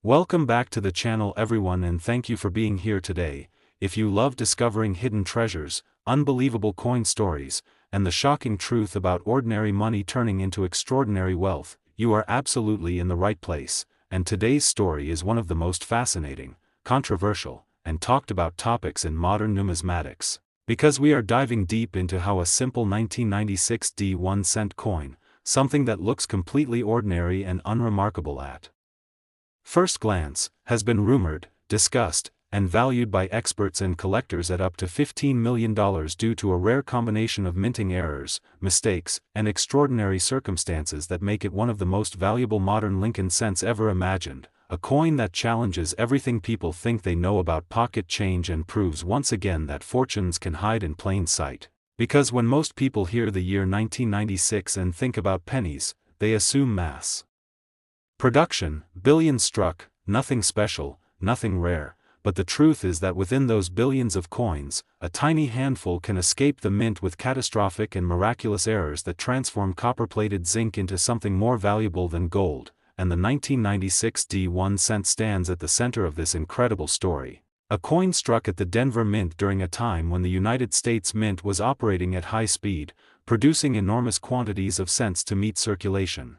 Welcome back to the channel everyone, and thank you for being here today. If you love discovering hidden treasures, unbelievable coin stories, and the shocking truth about ordinary money turning into extraordinary wealth, you are absolutely in the right place. And today's story is one of the most fascinating, controversial, and talked about topics in modern numismatics. Because we are diving deep into how a simple 1996 1-cent coin, something that looks completely ordinary and unremarkable at first glance, has been rumored, discussed, and valued by experts and collectors at up to $15 million due to a rare combination of minting errors, mistakes, and extraordinary circumstances that make it one of the most valuable modern Lincoln cents ever imagined, a coin that challenges everything people think they know about pocket change and proves once again that fortunes can hide in plain sight. Because when most people hear the year 1996 and think about pennies, they assume mass production, billions struck, nothing special, nothing rare, but the truth is that within those billions of coins, a tiny handful can escape the mint with catastrophic and miraculous errors that transform copper-plated zinc into something more valuable than gold, and the 1996 1-cent stands at the center of this incredible story. A coin struck at the Denver Mint during a time when the United States Mint was operating at high speed, producing enormous quantities of cents to meet circulation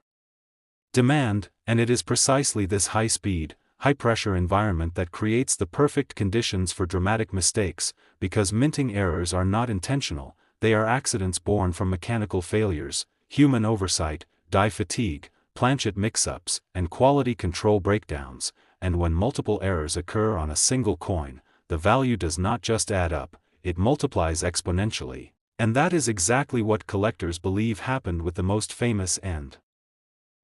demand, and it is precisely this high-speed, high-pressure environment that creates the perfect conditions for dramatic mistakes, because minting errors are not intentional, they are accidents born from mechanical failures, human oversight, die fatigue, planchet mix-ups, and quality control breakdowns, and when multiple errors occur on a single coin, the value does not just add up, it multiplies exponentially. And that is exactly what collectors believe happened with the most famous and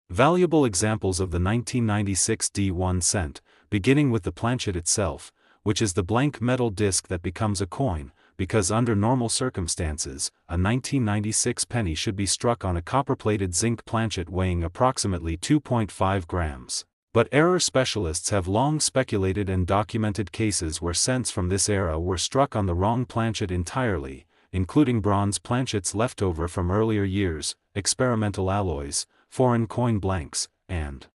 valuable examples of the 1996 1-cent, beginning with the planchet itself, which is the blank metal disc that becomes a coin, because under normal circumstances, a 1996 penny should be struck on a copper-plated zinc planchet weighing approximately 2.5 grams. But error specialists have long speculated and documented cases where cents from this era were struck on the wrong planchet entirely, including bronze planchets left over from earlier years, experimental alloys, foreign coin blanks, and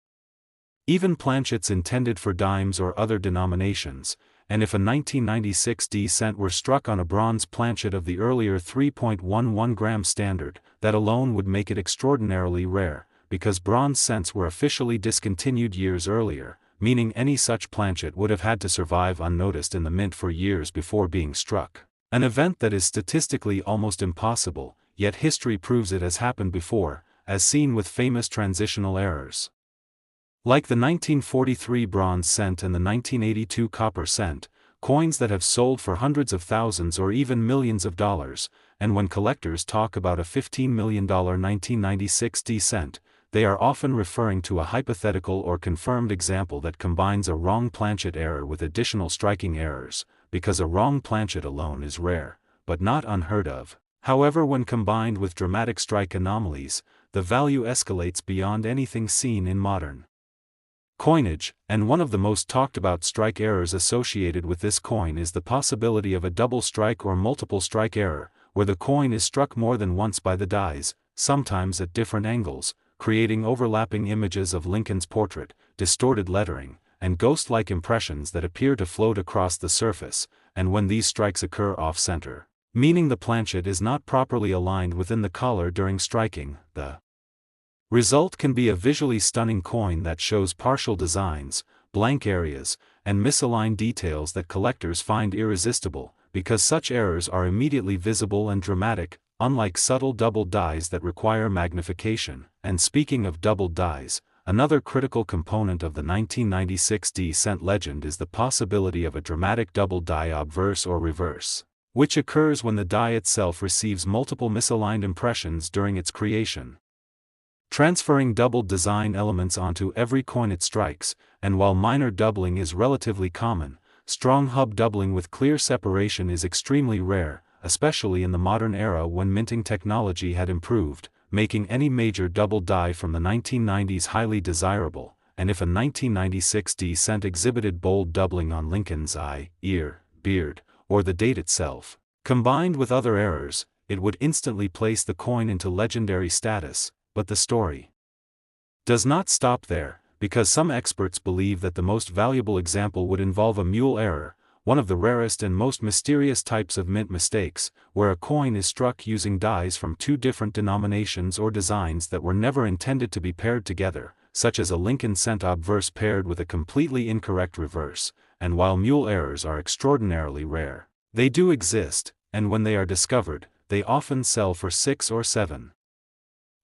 even planchets intended for dimes or other denominations, and if a 1996 cent were struck on a bronze planchet of the earlier 3.11 gram standard, that alone would make it extraordinarily rare, because bronze cents were officially discontinued years earlier, meaning any such planchet would have had to survive unnoticed in the mint for years before being struck. An event that is statistically almost impossible, yet history proves it has happened before, as seen with famous transitional errors like the 1943 bronze cent and the 1982 copper cent, coins that have sold for hundreds of thousands or even millions of dollars, and when collectors talk about a $15 million 1996 cent, they are often referring to a hypothetical or confirmed example that combines a wrong planchet error with additional striking errors, because a wrong planchet alone is rare, but not unheard of. However, when combined with dramatic strike anomalies, the value escalates beyond anything seen in modern coinage, and one of the most talked about strike errors associated with this coin is the possibility of a double strike or multiple strike error, where the coin is struck more than once by the dies, sometimes at different angles, creating overlapping images of Lincoln's portrait, distorted lettering, and ghost-like impressions that appear to float across the surface, and when these strikes occur off-center, meaning the planchet is not properly aligned within the collar during striking, the result can be a visually stunning coin that shows partial designs, blank areas, and misaligned details that collectors find irresistible, because such errors are immediately visible and dramatic, unlike subtle doubled dies that require magnification. And speaking of doubled dies, another critical component of the 1996 cent legend is the possibility of a dramatic double die obverse or reverse, which occurs when the die itself receives multiple misaligned impressions during its creation, transferring doubled design elements onto every coin it strikes. And while minor doubling is relatively common, strong hub doubling with clear separation is extremely rare, especially in the modern era when minting technology had improved, making any major double die from the 1990s highly desirable. And if a 1996 cent exhibited bold doubling on Lincoln's eye, ear, beard, or the date itself, combined with other errors, it would instantly place the coin into legendary status. But the story does not stop there, because some experts believe that the most valuable example would involve a mule error, one of the rarest and most mysterious types of mint mistakes, where a coin is struck using dies from two different denominations or designs that were never intended to be paired together, such as a Lincoln cent obverse paired with a completely incorrect reverse. And while mule errors are extraordinarily rare, they do exist, and when they are discovered, they often sell for 6 or 7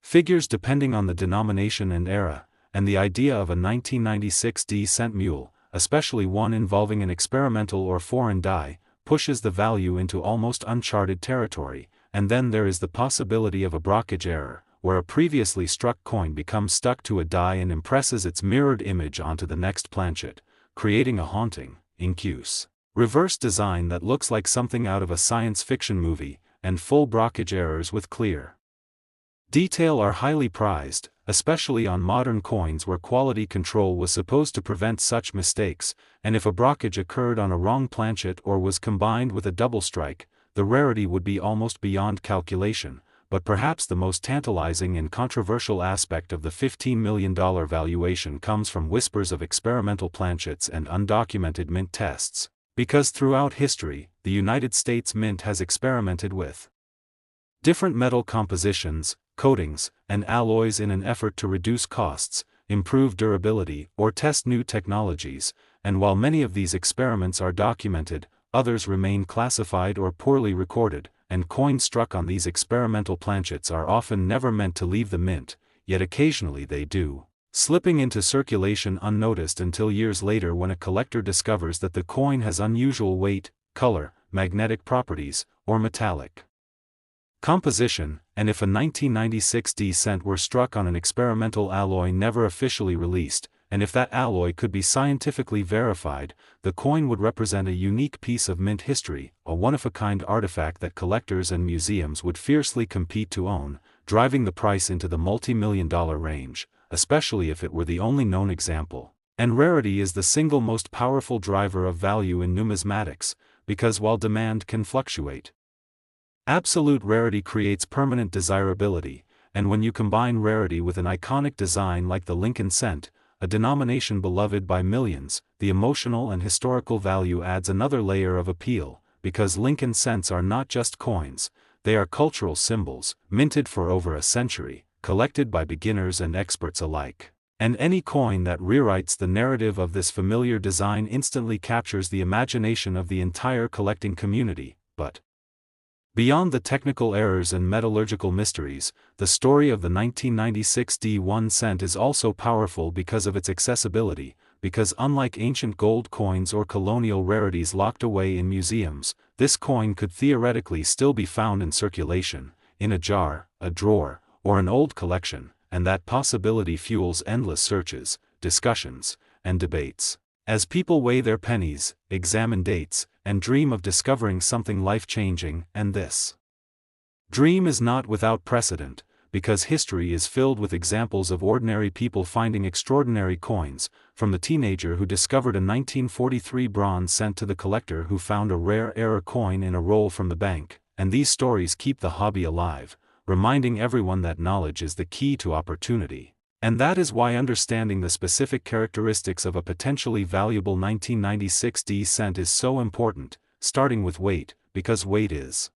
figures depending on the denomination and era. And the idea of a 1996 D-cent mule, especially one involving an experimental or foreign die, pushes the value into almost uncharted territory. And then there is the possibility of a brockage error, where a previously struck coin becomes stuck to a die and impresses its mirrored image onto the next planchet, creating a haunting, incuse, reverse design that looks like something out of a science fiction movie. And full brockage errors with clear detail are highly prized, especially on modern coins where quality control was supposed to prevent such mistakes. And if a brockage occurred on a wrong planchet or was combined with a double strike, the rarity would be almost beyond calculation. But perhaps the most tantalizing and controversial aspect of the $15 million valuation comes from whispers of experimental planchets and undocumented mint tests, because throughout history, the United States Mint has experimented with different metal compositions, coatings, and alloys in an effort to reduce costs, improve durability, or test new technologies. And while many of these experiments are documented, others remain classified or poorly recorded, and coins struck on these experimental planchets are often never meant to leave the mint, yet occasionally they do, slipping into circulation unnoticed until years later when a collector discovers that the coin has unusual weight, color, magnetic properties, or metallic composition. And if a 1996 D-cent were struck on an experimental alloy never officially released, and if that alloy could be scientifically verified, the coin would represent a unique piece of mint history, a one-of-a-kind artifact that collectors and museums would fiercely compete to own, driving the price into the multi-million-dollar range, especially if it were the only known example. And rarity is the single most powerful driver of value in numismatics, because while demand can fluctuate, absolute rarity creates permanent desirability. And when you combine rarity with an iconic design like the Lincoln cent, a denomination beloved by millions, the emotional and historical value adds another layer of appeal, because Lincoln cents are not just coins, they are cultural symbols, minted for over a century, collected by beginners and experts alike. And any coin that rewrites the narrative of this familiar design instantly captures the imagination of the entire collecting community. But beyond the technical errors and metallurgical mysteries, the story of the 1996 D1 cent is also powerful because of its accessibility, because unlike ancient gold coins or colonial rarities locked away in museums, this coin could theoretically still be found in circulation, in a jar, a drawer, or an old collection, and that possibility fuels endless searches, discussions, and debates, as people weigh their pennies, examine dates, and dream of discovering something life-changing. And this dream is not without precedent, because history is filled with examples of ordinary people finding extraordinary coins, from the teenager who discovered a 1943 bronze cent to the collector who found a rare error coin in a roll from the bank. And these stories keep the hobby alive, reminding everyone that knowledge is the key to opportunity. And that is why understanding the specific characteristics of a potentially valuable 1996 D cent is so important, starting with weight, because weight is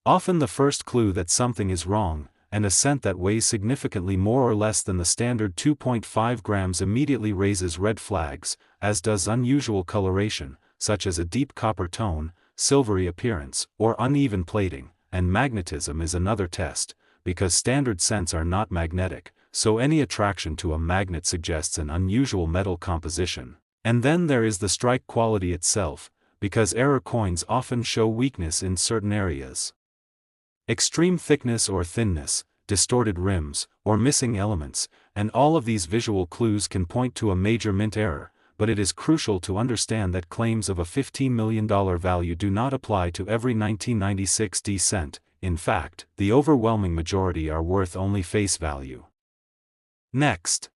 often the first clue that something is wrong, and a cent that weighs significantly more or less than the standard 2.5 grams immediately raises red flags, as does unusual coloration, such as a deep copper tone, silvery appearance, or uneven plating. And magnetism is another test, because standard cents are not magnetic, so any attraction to a magnet suggests an unusual metal composition. And then there is the strike quality itself, because error coins often show weakness in certain areas. Extreme thickness or thinness, distorted rims, or missing elements, and all of these visual clues can point to a major mint error. But it is crucial to understand that claims of a $15 million value do not apply to every 1996 D cent. In fact, the overwhelming majority are worth only face value. Next,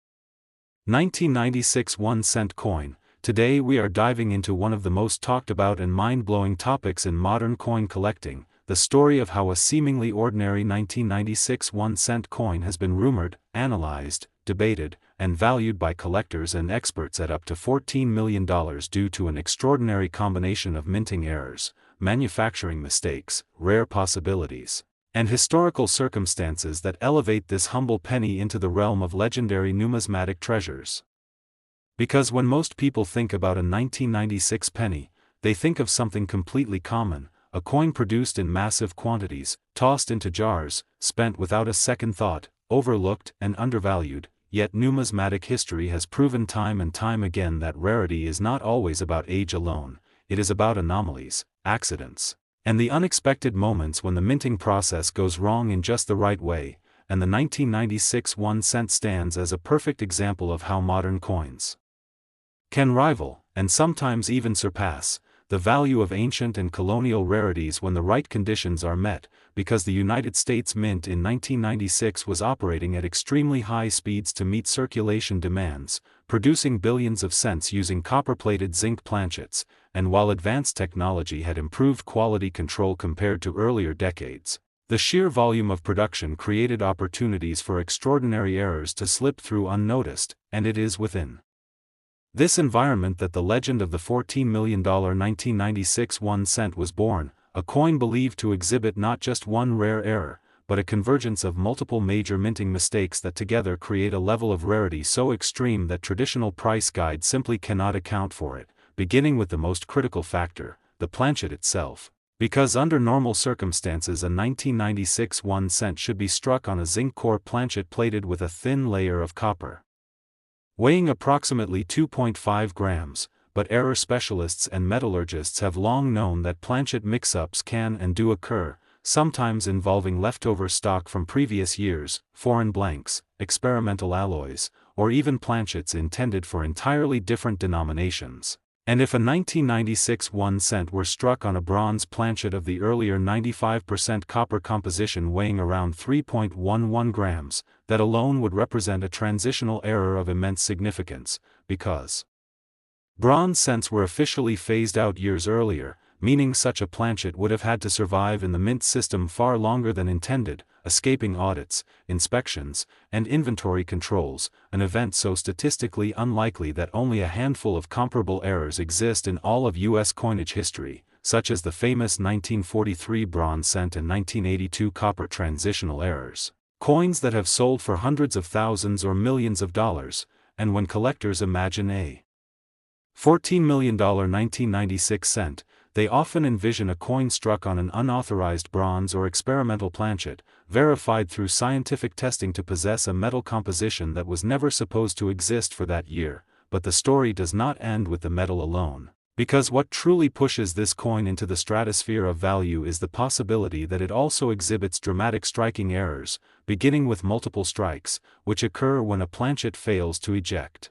1996 1 cent coin. Today we are diving into one of the most talked about and mind-blowing topics in modern coin collecting, the story of how a seemingly ordinary 1996 1 cent coin has been rumored, analyzed, debated, and valued by collectors and experts at up to $14 million due to an extraordinary combination of minting errors, manufacturing mistakes, rare possibilities, and historical circumstances that elevate this humble penny into the realm of legendary numismatic treasures. Because when most people think about a 1996 penny, they think of something completely common, a coin produced in massive quantities, tossed into jars, spent without a second thought, overlooked and undervalued. Yet numismatic history has proven time and time again that rarity is not always about age alone, it is about anomalies, accidents, and the unexpected moments when the minting process goes wrong in just the right way, and the 1996 1 cent stands as a perfect example of how modern coins can rival, and sometimes even surpass, the value of ancient and colonial rarities when the right conditions are met, because the United States Mint in 1996 was operating at extremely high speeds to meet circulation demands, producing billions of cents using copper-plated zinc planchets, and while advanced technology had improved quality control compared to earlier decades, the sheer volume of production created opportunities for extraordinary errors to slip through unnoticed, and it is within this environment that the legend of the $14 million 1996 1 cent was born, a coin believed to exhibit not just one rare error, but a convergence of multiple major minting mistakes that together create a level of rarity so extreme that traditional price guides simply cannot account for it, beginning with the most critical factor, the planchet itself. Because under normal circumstances a 1996 1 cent should be struck on a zinc core planchet plated with a thin layer of copper, weighing approximately 2.5 grams, but error specialists and metallurgists have long known that planchet mix-ups can and do occur, sometimes involving leftover stock from previous years, foreign blanks, experimental alloys, or even planchets intended for entirely different denominations. And if a 1996 1 cent were struck on a bronze planchet of the earlier 95% copper composition weighing around 3.11 grams, that alone would represent a transitional error of immense significance, because bronze cents were officially phased out years earlier, meaning such a planchet would have had to survive in the mint system far longer than intended, escaping audits, inspections, and inventory controls, an event so statistically unlikely that only a handful of comparable errors exist in all of U.S. coinage history, such as the famous 1943 bronze cent and 1982 copper transitional errors, coins that have sold for hundreds of thousands or millions of dollars, and when collectors imagine a $14 million 1996 cent, they often envision a coin struck on an unauthorized bronze or experimental planchet, verified through scientific testing to possess a metal composition that was never supposed to exist for that year. But the story does not end with the metal alone, because what truly pushes this coin into the stratosphere of value is the possibility that it also exhibits dramatic striking errors, beginning with multiple strikes, which occur when a planchet fails to eject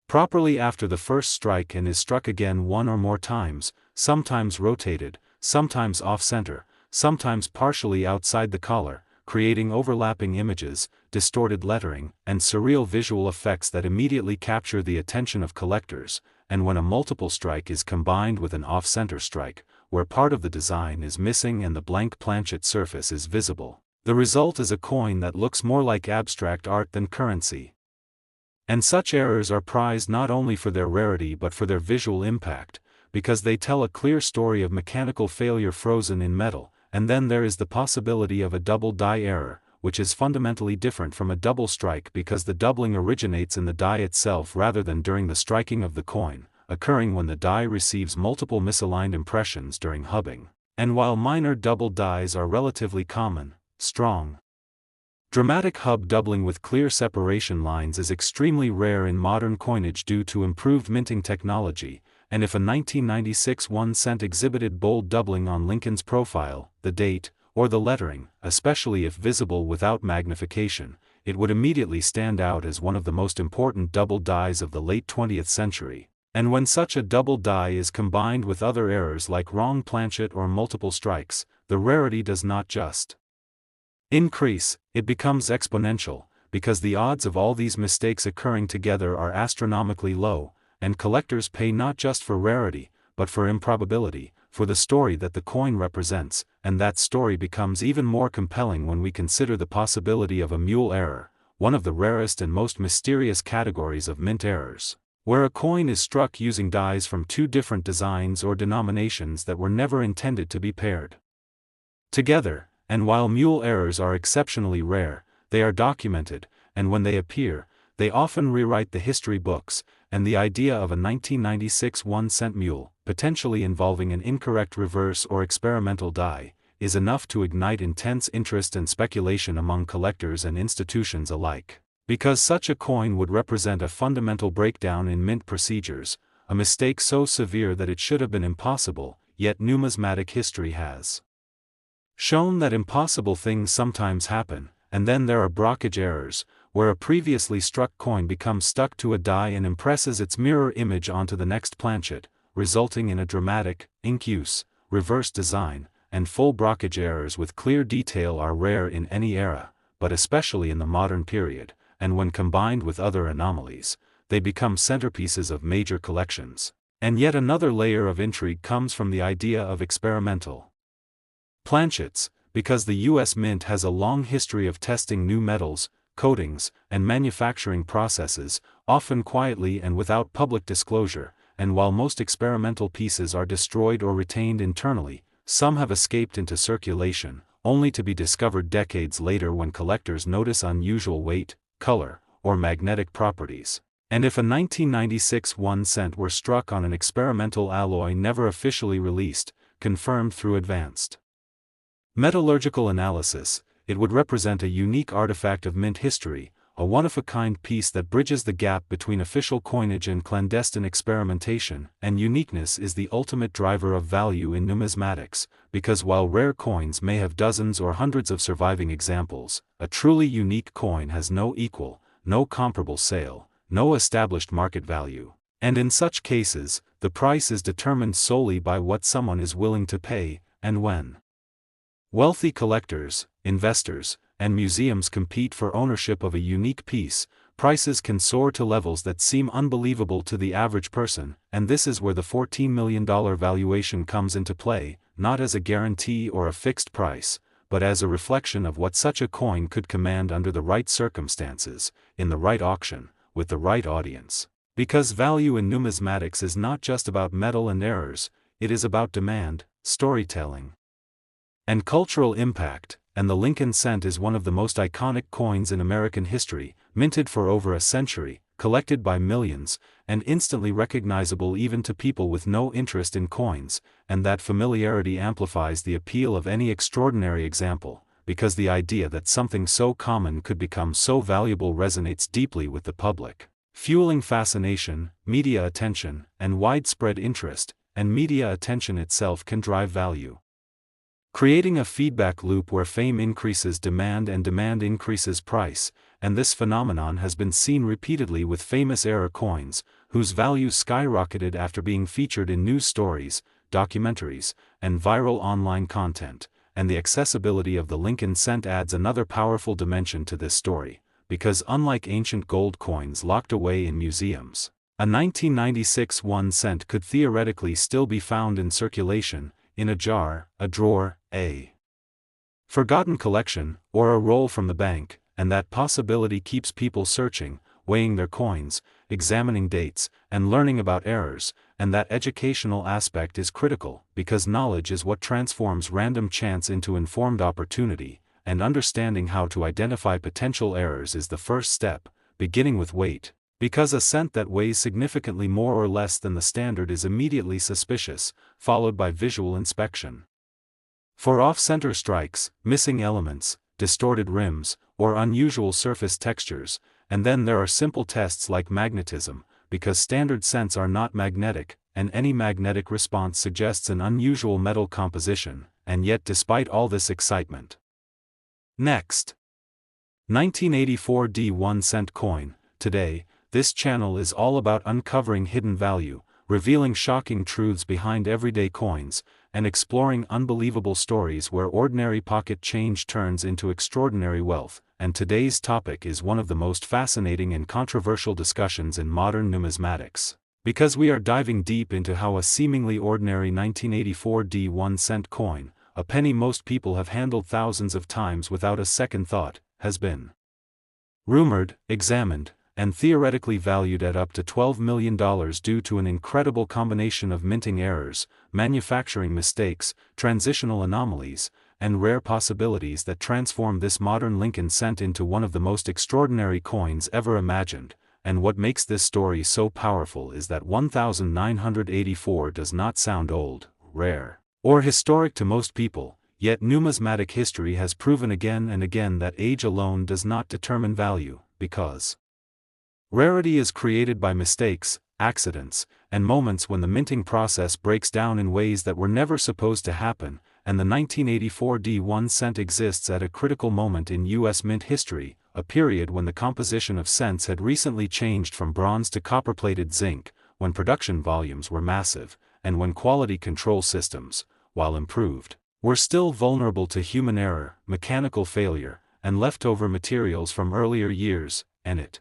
properly after the first strike and is struck again one or more times, sometimes rotated, sometimes off-center, sometimes partially outside the collar, creating overlapping images, distorted lettering, and surreal visual effects that immediately capture the attention of collectors. And when a multiple strike is combined with an off-center strike, where part of the design is missing and the blank planchet surface is visible, the result is a coin that looks more like abstract art than currency. And such errors are prized not only for their rarity but for their visual impact, because they tell a clear story of mechanical failure frozen in metal. And then there is the possibility of a double die error, which is fundamentally different from a double strike because the doubling originates in the die itself rather than during the striking of the coin, occurring when the die receives multiple misaligned impressions during hubbing. And while minor double dies are relatively common, strong, dramatic hub doubling with clear separation lines is extremely rare in modern coinage due to improved minting technology. And if a 1996 1 cent exhibited bold doubling on Lincoln's profile, the date, or the lettering, especially if visible without magnification, it would immediately stand out as one of the most important double dies of the late 20th century. And when such a double die is combined with other errors like wrong planchet or multiple strikes, the rarity does not just increase, it becomes exponential, because the odds of all these mistakes occurring together are astronomically low, and collectors pay not just for rarity, but for improbability, for the story that the coin represents, and that story becomes even more compelling when we consider the possibility of a mule error, one of the rarest and most mysterious categories of mint errors, where a coin is struck using dies from two different designs or denominations that were never intended to be paired together. And while mule errors are exceptionally rare, they are documented, and when they appear, they often rewrite the history books, and the idea of a 1996 1-cent mule, potentially involving an incorrect reverse or experimental die, is enough to ignite intense interest and speculation among collectors and institutions alike. Because such a coin would represent a fundamental breakdown in mint procedures, a mistake so severe that it should have been impossible, yet numismatic history has shown that impossible things sometimes happen. And then there are brockage errors, where a previously struck coin becomes stuck to a die and impresses its mirror image onto the next planchet, resulting in a dramatic, ink use, reverse design, and full brockage errors with clear detail are rare in any era, but especially in the modern period, and when combined with other anomalies, they become centerpieces of major collections. And yet another layer of intrigue comes from the idea of experimental planchets, because the U.S. Mint has a long history of testing new metals, coatings, and manufacturing processes, often quietly and without public disclosure, and while most experimental pieces are destroyed or retained internally, some have escaped into circulation, only to be discovered decades later when collectors notice unusual weight, color, or magnetic properties. And if a 1996 1-cent were struck on an experimental alloy never officially released, confirmed through advanced metallurgical analysis, it would represent a unique artifact of mint history, a one-of-a-kind piece that bridges the gap between official coinage and clandestine experimentation. And uniqueness is the ultimate driver of value in numismatics, because while rare coins may have dozens or hundreds of surviving examples, a truly unique coin has no equal, no comparable sale, no established market value. And in such cases, the price is determined solely by what someone is willing to pay, and when. Wealthy collectors, investors, and museums compete for ownership of a unique piece, prices can soar to levels that seem unbelievable to the average person, and this is where the $14 million valuation comes into play, not as a guarantee or a fixed price, but as a reflection of what such a coin could command under the right circumstances, in the right auction, with the right audience. Because value in numismatics is not just about metal and errors, it is about demand, storytelling, and cultural impact. And the Lincoln cent is one of the most iconic coins in American history, minted for over a century, collected by millions, and instantly recognizable even to people with no interest in coins, and that familiarity amplifies the appeal of any extraordinary example, because the idea that something so common could become so valuable resonates deeply with the public, fueling fascination, media attention, and widespread interest, and media attention itself can drive value, creating a feedback loop where fame increases demand and demand increases price. And this phenomenon has been seen repeatedly with famous era coins, whose values skyrocketed after being featured in news stories, documentaries, and viral online content. And the accessibility of the Lincoln cent adds another powerful dimension to this story, because unlike ancient gold coins locked away in museums, a 1996 1-cent could theoretically still be found in circulation, in a jar, a drawer, a forgotten collection, or a roll from the bank, and that possibility keeps people searching, weighing their coins, examining dates, and learning about errors. And that educational aspect is critical, because knowledge is what transforms random chance into informed opportunity, and understanding how to identify potential errors is the first step, beginning with weight. Because a cent that weighs significantly more or less than the standard is immediately suspicious, followed by visual inspection for off-center strikes, missing elements, distorted rims, or unusual surface textures. And then there are simple tests like magnetism, because standard cents are not magnetic, and any magnetic response suggests an unusual metal composition. And yet despite all this excitement. Next, 1984 1-cent coin. Today, this channel is all about uncovering hidden value, revealing shocking truths behind everyday coins, and exploring unbelievable stories where ordinary pocket change turns into extraordinary wealth. And today's topic is one of the most fascinating and controversial discussions in modern numismatics, because we are diving deep into how a seemingly ordinary 1984 1-cent coin, a penny most people have handled thousands of times without a second thought, has been rumored, examined, and theoretically valued at up to $12 million due to an incredible combination of minting errors, manufacturing mistakes, transitional anomalies, and rare possibilities that transform this modern Lincoln cent into one of the most extraordinary coins ever imagined. And what makes this story so powerful is that 1984 does not sound old, rare, or historic to most people, yet numismatic history has proven again and again that age alone does not determine value, because rarity is created by mistakes, accidents, and moments when the minting process breaks down in ways that were never supposed to happen, and the 1984 D1 cent exists at a critical moment in U.S. mint history, a period when the composition of cents had recently changed from bronze to copper-plated zinc, when production volumes were massive, and when quality control systems, while improved, were still vulnerable to human error, mechanical failure, and leftover materials from earlier years, and it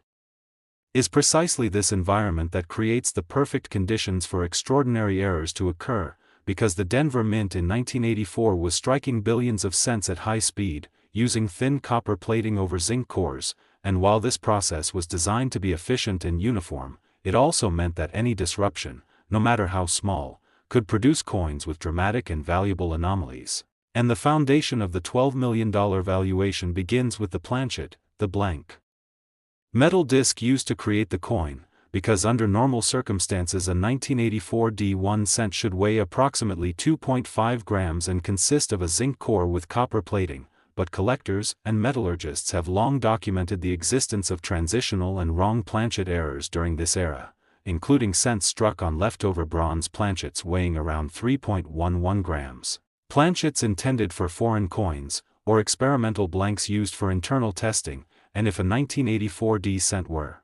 is precisely this environment that creates the perfect conditions for extraordinary errors to occur, because the Denver Mint in 1984 was striking billions of cents at high speed, using thin copper plating over zinc cores, and while this process was designed to be efficient and uniform, it also meant that any disruption, no matter how small, could produce coins with dramatic and valuable anomalies. And the foundation of the $12 million valuation begins with the planchet, the blank metal disc used to create the coin, because under normal circumstances a 1984 D1 cent should weigh approximately 2.5 grams and consist of a zinc core with copper plating, but collectors and metallurgists have long documented the existence of transitional and wrong planchet errors during this era, including cents struck on leftover bronze planchets weighing around 3.11 grams. Planchets intended for foreign coins, or experimental blanks used for internal testing, and if a 1984 D cent were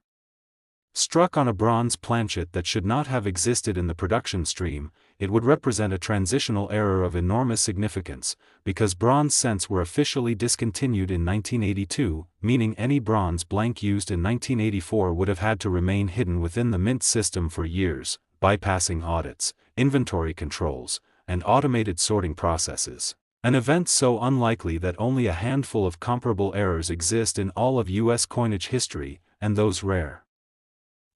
struck on a bronze planchet that should not have existed in the production stream, it would represent a transitional error of enormous significance, because bronze cents were officially discontinued in 1982, meaning any bronze blank used in 1984 would have had to remain hidden within the mint system for years, bypassing audits, inventory controls, and automated sorting processes. An event so unlikely that only a handful of comparable errors exist in all of U.S. coinage history, and those rare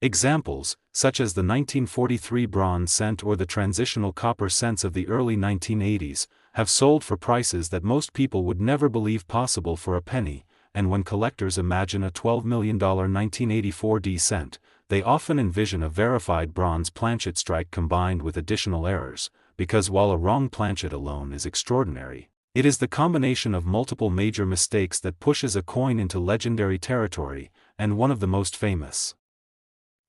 examples, such as the 1943 bronze cent or the transitional copper cents of the early 1980s, have sold for prices that most people would never believe possible for a penny, and when collectors imagine a $12 million 1984 D cent, they often envision a verified bronze planchet strike combined with additional errors, because while a wrong planchet alone is extraordinary, it is the combination of multiple major mistakes that pushes a coin into legendary territory, and one of the most famous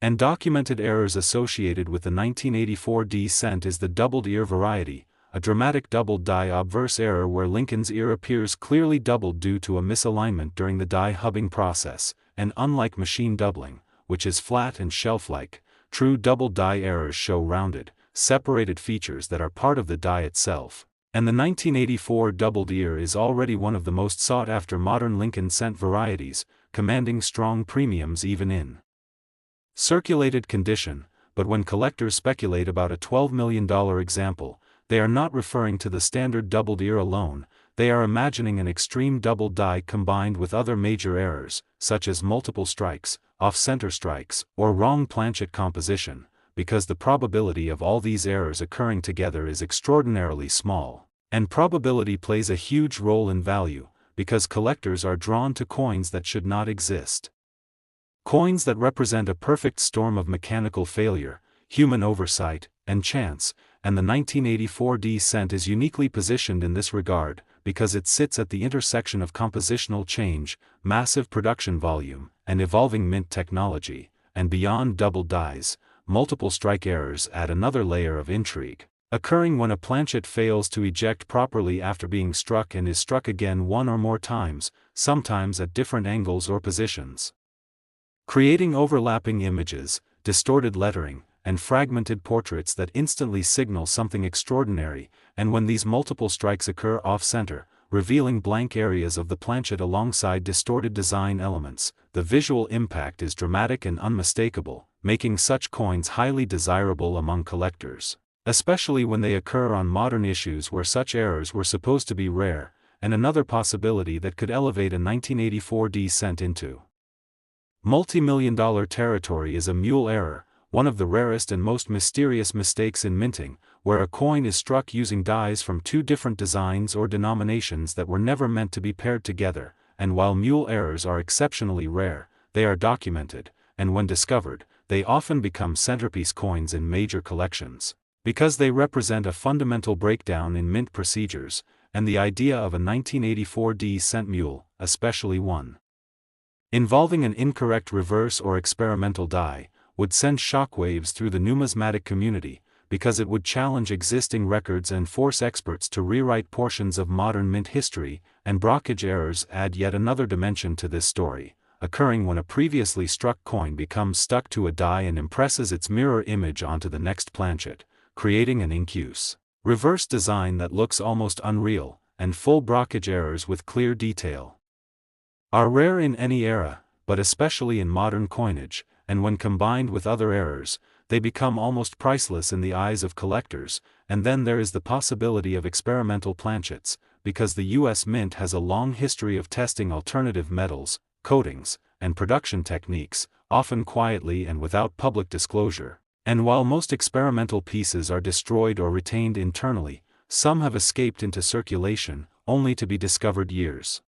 and documented errors associated with the 1984 D cent is the doubled ear variety, a dramatic doubled die obverse error where Lincoln's ear appears clearly doubled due to a misalignment during the die hubbing process, and unlike machine doubling, which is flat and shelf-like, true double die errors show rounded, separated features that are part of the die itself, and the 1984 doubled ear is already one of the most sought-after modern Lincoln cent varieties, commanding strong premiums even in circulated condition, but when collectors speculate about a $12 million example, they are not referring to the standard doubled ear alone, they are imagining an extreme double die combined with other major errors, such as multiple strikes, off-center strikes, or wrong planchet composition, because the probability of all these errors occurring together is extraordinarily small, and probability plays a huge role in value, because collectors are drawn to coins that should not exist. Coins that represent a perfect storm of mechanical failure, human oversight, and chance, and the 1984 D cent is uniquely positioned in this regard, because it sits at the intersection of compositional change, massive production volume, and evolving mint technology, and beyond double dies, multiple strike errors add another layer of intrigue, occurring when a planchet fails to eject properly after being struck and is struck again one or more times, sometimes at different angles or positions, creating overlapping images, distorted lettering, and fragmented portraits that instantly signal something extraordinary, and when these multiple strikes occur off-center, revealing blank areas of the planchet alongside distorted design elements, the visual impact is dramatic and unmistakable, making such coins highly desirable among collectors, especially when they occur on modern issues where such errors were supposed to be rare, and another possibility that could elevate a 1984 D cent into Multi-million-dollar territory is a mule error, one of the rarest and most mysterious mistakes in minting, where a coin is struck using dies from two different designs or denominations that were never meant to be paired together, and while mule errors are exceptionally rare, they are documented, and when discovered, they often become centerpiece coins in major collections, because they represent a fundamental breakdown in mint procedures, and the idea of a 1984 cent mule, especially one involving an incorrect reverse or experimental die, would send shockwaves through the numismatic community, because it would challenge existing records and force experts to rewrite portions of modern mint history, and blockage errors add yet another dimension to this story, occurring when a previously struck coin becomes stuck to a die and impresses its mirror image onto the next planchet, creating an incuse reverse design that looks almost unreal, and full blockage errors with clear detail are rare in any era, but especially in modern coinage, and when combined with other errors, they become almost priceless in the eyes of collectors. And then there is the possibility of experimental planchets, because the US Mint has a long history of testing alternative metals, coatings, and production techniques, often quietly and without public disclosure. And while most experimental pieces are destroyed or retained internally, some have escaped into circulation, only to be discovered years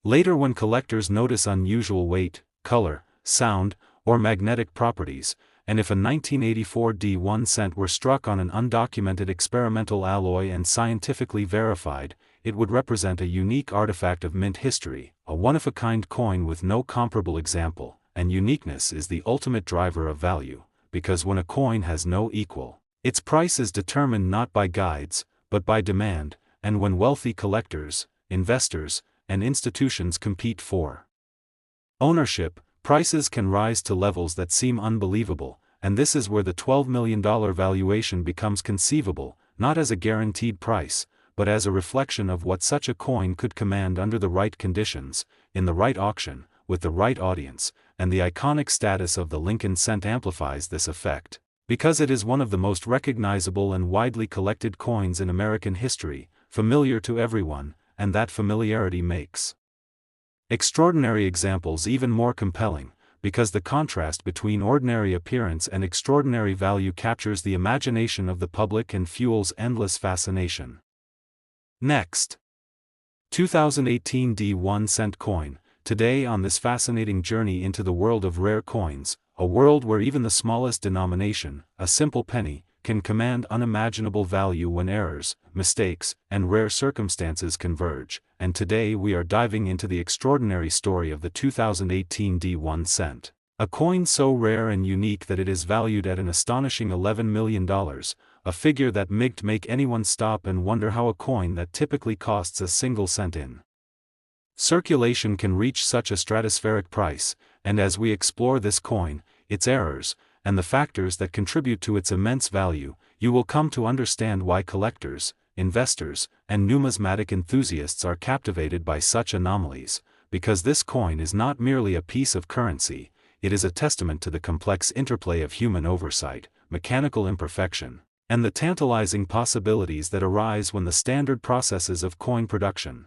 later when collectors notice unusual weight, color, sound, or magnetic properties. And if a 1984 1 cent were struck on an undocumented experimental alloy and scientifically verified, it would represent a unique artifact of mint history, a one-of-a-kind coin with no comparable example, and uniqueness is the ultimate driver of value, because when a coin has no equal, its price is determined not by guides, but by demand, and when wealthy collectors, investors, and institutions compete for ownership, prices can rise to levels that seem unbelievable, and this is where the $12 million valuation becomes conceivable, not as a guaranteed price, but as a reflection of what such a coin could command under the right conditions, in the right auction, with the right audience, and the iconic status of the Lincoln cent amplifies this effect, because it is one of the most recognizable and widely collected coins in American history, familiar to everyone, and that familiarity makes extraordinary examples even more compelling, because the contrast between ordinary appearance and extraordinary value captures the imagination of the public and fuels endless fascination. Next, 2018 1 cent coin. Today on this fascinating journey into the world of rare coins, a world where even the smallest denomination, a simple penny, can command unimaginable value when errors, mistakes, and rare circumstances converge, and today we are diving into the extraordinary story of the 2018 1 cent. A coin so rare and unique that it is valued at an astonishing $11 million, a figure that might make anyone stop and wonder how a coin that typically costs a single cent in circulation can reach such a stratospheric price, and as we explore this coin, its errors, and the factors that contribute to its immense value, you will come to understand why collectors, investors, and numismatic enthusiasts are captivated by such anomalies, because this coin is not merely a piece of currency, it is a testament to the complex interplay of human oversight, mechanical imperfection, and the tantalizing possibilities that arise when the standard processes of coin production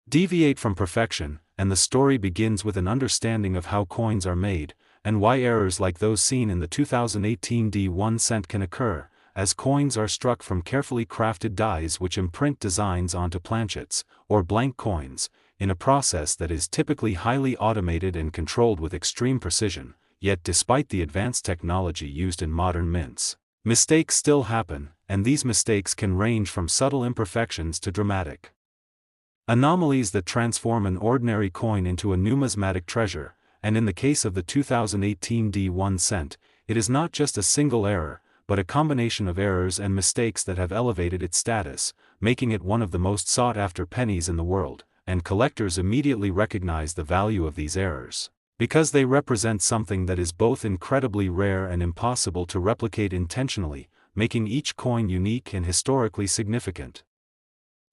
deviate from perfection, and the story begins with an understanding of how coins are made, and why errors like those seen in the 2018 1 cent can occur, as coins are struck from carefully crafted dies which imprint designs onto planchets, or blank coins, in a process that is typically highly automated and controlled with extreme precision. Yet despite the advanced technology used in modern mints, mistakes still happen, and these mistakes can range from subtle imperfections to dramatic anomalies that transform an ordinary coin into a numismatic treasure. And in the case of the 2018 1 cent, it is not just a single error, but a combination of errors and mistakes that have elevated its status, making it one of the most sought-after pennies in the world, and collectors immediately recognize the value of these errors, because they represent something that is both incredibly rare and impossible to replicate intentionally, making each coin unique and historically significant.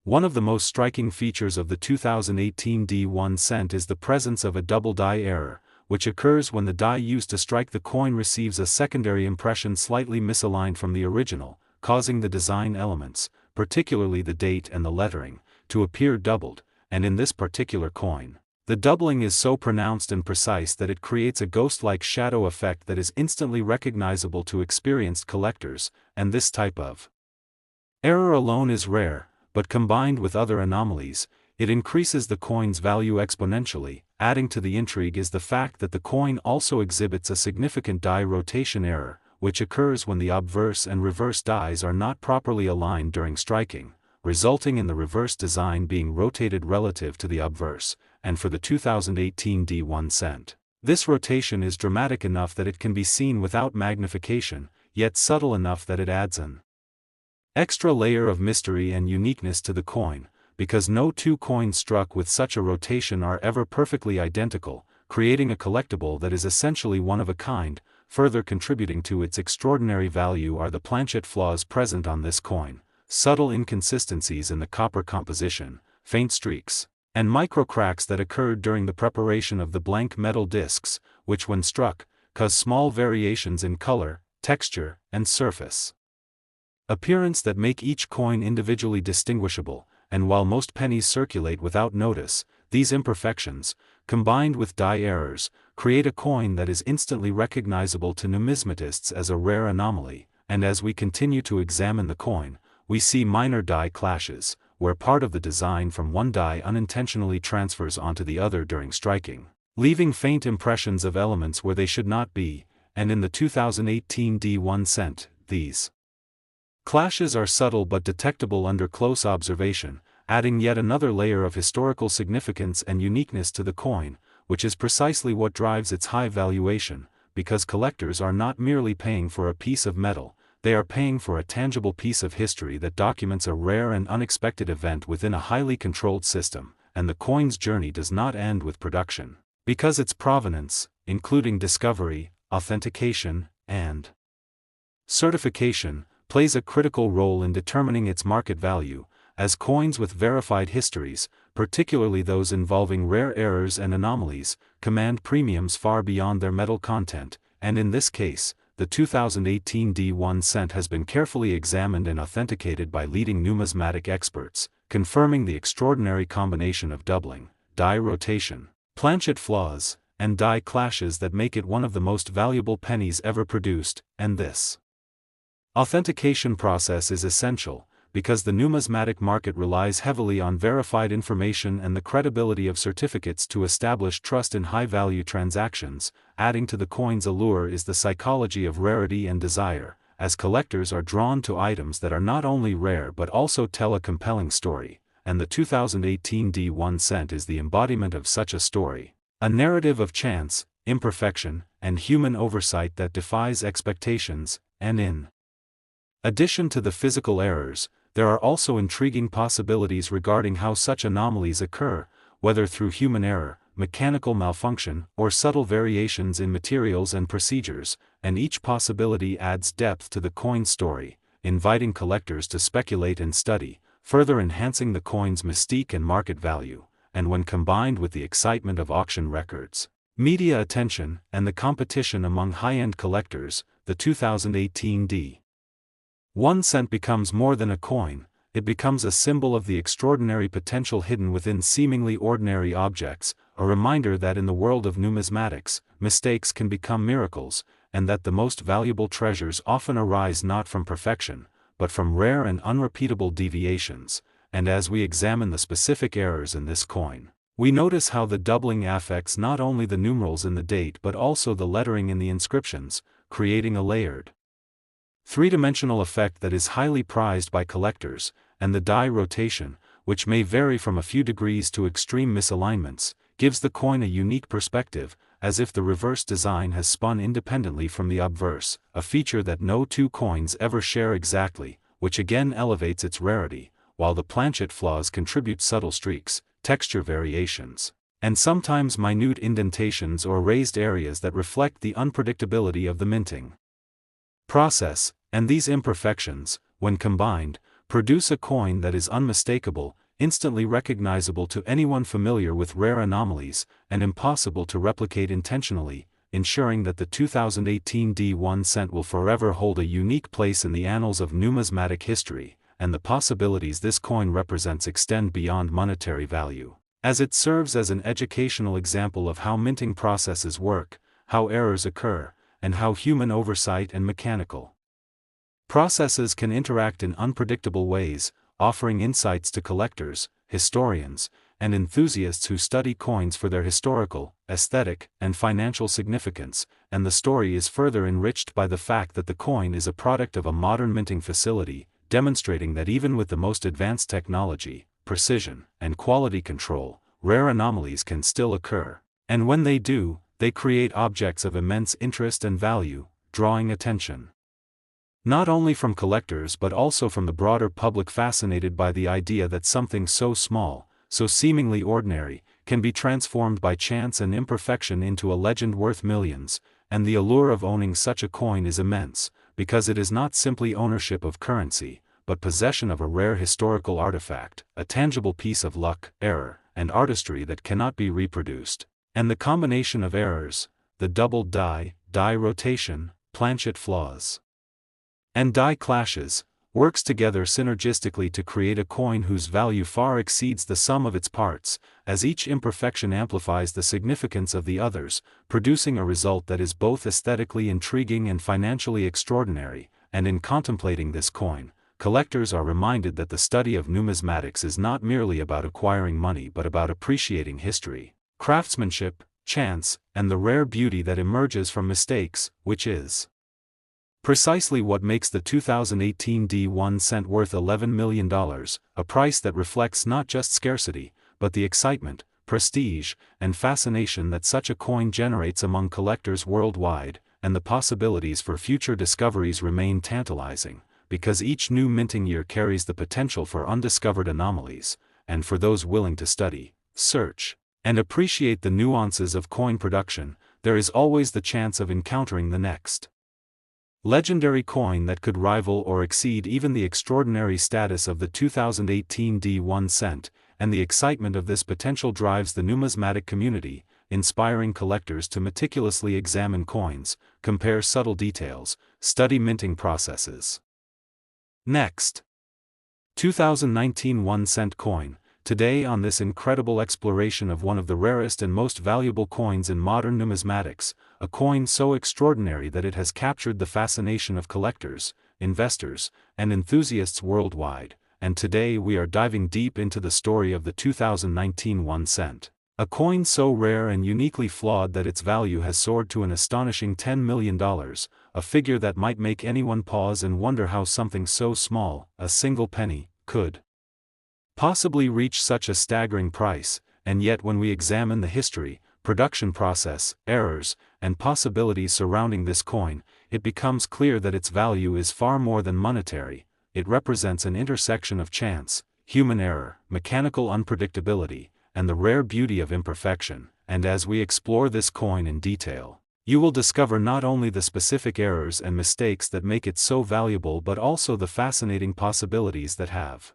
One of the most striking features of the 2018 1 cent is the presence of a double die error, which occurs when the die used to strike the coin receives a secondary impression slightly misaligned from the original, causing the design elements, particularly the date and the lettering, to appear doubled, and in this particular coin, The doubling is so pronounced and precise that it creates a ghost-like shadow effect that is instantly recognizable to experienced collectors, and this type of error alone is rare, but combined with other anomalies, it increases the coin's value exponentially. Adding to the intrigue is the fact that the coin also exhibits a significant die rotation error, which occurs when the obverse and reverse dies are not properly aligned during striking, resulting in the reverse design being rotated relative to the obverse, and for the 2018 D1 cent. This rotation is dramatic enough that it can be seen without magnification, yet subtle enough that it adds an extra layer of mystery and uniqueness to the coin, because no two coins struck with such a rotation are ever perfectly identical, creating a collectible that is essentially one of a kind. Further contributing to its extraordinary value are the planchet flaws present on this coin, subtle inconsistencies in the copper composition, faint streaks, and microcracks that occurred during the preparation of the blank metal discs, which when struck, cause small variations in color, texture, and surface appearance that make each coin individually distinguishable. And while most pennies circulate without notice, these imperfections, combined with die errors, create a coin that is instantly recognizable to numismatists as a rare anomaly. And as we continue to examine the coin, we see minor die clashes, where part of the design from one die unintentionally transfers onto the other during striking, leaving faint impressions of elements where they should not be. And in the 2018 D1 cent, these clashes are subtle but detectable under close observation, adding yet another layer of historical significance and uniqueness to the coin, which is precisely what drives its high valuation, because collectors are not merely paying for a piece of metal, they are paying for a tangible piece of history that documents a rare and unexpected event within a highly controlled system. And the coin's journey does not end with production, because its provenance, including discovery, authentication, and certification, plays a critical role in determining its market value, as coins with verified histories, particularly those involving rare errors and anomalies, command premiums far beyond their metal content. And in this case, the 2018 D1 cent has been carefully examined and authenticated by leading numismatic experts, confirming the extraordinary combination of doubling, die rotation, planchet flaws, and die clashes that make it one of the most valuable pennies ever produced. And this authentication process is essential, because the numismatic market relies heavily on verified information and the credibility of certificates to establish trust in high-value transactions. Adding to the coin's allure is the psychology of rarity and desire, as collectors are drawn to items that are not only rare but also tell a compelling story, and the 2018 D1 cent is the embodiment of such a story, a narrative of chance, imperfection, and human oversight that defies expectations. And in addition to the physical errors, there are also intriguing possibilities regarding how such anomalies occur, whether through human error, mechanical malfunction, or subtle variations in materials and procedures, and each possibility adds depth to the coin story, inviting collectors to speculate and study, further enhancing the coin's mystique and market value. And when combined with the excitement of auction records, media attention, and the competition among high-end collectors, the 2018 D1 cent becomes more than a coin. It becomes a symbol of the extraordinary potential hidden within seemingly ordinary objects, a reminder that in the world of numismatics, mistakes can become miracles, and that the most valuable treasures often arise not from perfection, but from rare and unrepeatable deviations. And as we examine the specific errors in this coin, we notice how the doubling affects not only the numerals in the date but also the lettering in the inscriptions, creating a layered, three-dimensional effect that is highly prized by collectors. And the die rotation, which may vary from a few degrees to extreme misalignments, gives the coin a unique perspective, as if the reverse design has spun independently from the obverse, a feature that no two coins ever share exactly, which again elevates its rarity, while the planchet flaws contribute subtle streaks, texture variations, and sometimes minute indentations or raised areas that reflect the unpredictability of the minting process. And these imperfections, when combined, produce a coin that is unmistakable, instantly recognizable to anyone familiar with rare anomalies, and impossible to replicate intentionally, ensuring that the 2018 D1 cent will forever hold a unique place in the annals of numismatic history. And the possibilities this coin represents extend beyond monetary value. as it serves as an educational example of how minting processes work, how errors occur, and how human oversight and mechanical processes can interact in unpredictable ways, offering insights to collectors, historians, and enthusiasts who study coins for their historical, aesthetic, and financial significance, and the story is further enriched by the fact that the coin is a product of a modern minting facility, demonstrating that even with the most advanced technology, precision, and quality control, rare anomalies can still occur, and when they do, they create objects of immense interest and value, drawing attention not only from collectors but also from the broader public, fascinated by the idea that something so small, so seemingly ordinary, can be transformed by chance and imperfection into a legend worth millions, and the allure of owning such a coin is immense, because it is not simply ownership of currency, but possession of a rare historical artifact, a tangible piece of luck, error, and artistry that cannot be reproduced. And the combination of errors, the doubled die rotation, planchet flaws, and die clashes, works together synergistically to create a coin whose value far exceeds the sum of its parts, as each imperfection amplifies the significance of the others, producing a result that is both aesthetically intriguing and financially extraordinary. And in contemplating this coin, collectors are reminded that the study of numismatics is not merely about acquiring money but about appreciating history, craftsmanship, chance, and the rare beauty that emerges from mistakes, which is precisely what makes the 2018 D1 cent worth $11 million, a price that reflects not just scarcity, but the excitement, prestige, and fascination that such a coin generates among collectors worldwide, and the possibilities for future discoveries remain tantalizing, because each new minting year carries the potential for undiscovered anomalies, and for those willing to study, search, and appreciate the nuances of coin production, there is always the chance of encountering the next legendary coin that could rival or exceed even the extraordinary status of the 2018 D1 cent, and the excitement of this potential drives the numismatic community, inspiring collectors to meticulously examine coins, compare subtle details, study minting processes. Next, 2019 1 cent coin. Today, on this incredible exploration of one of the rarest and most valuable coins in modern numismatics, a coin so extraordinary that it has captured the fascination of collectors, investors, and enthusiasts worldwide, and today we are diving deep into the story of the 2019 1 cent. A coin so rare and uniquely flawed that its value has soared to an astonishing $10 million, a figure that might make anyone pause and wonder how something so small, a single penny, could possibly reach such a staggering price. And yet when we examine the history, production process, errors, and possibilities surrounding this coin, it becomes clear that its value is far more than monetary. It represents an intersection of chance, human error, mechanical unpredictability, and the rare beauty of imperfection. And as we explore this coin in detail, you will discover not only the specific errors and mistakes that make it so valuable but also the fascinating possibilities that have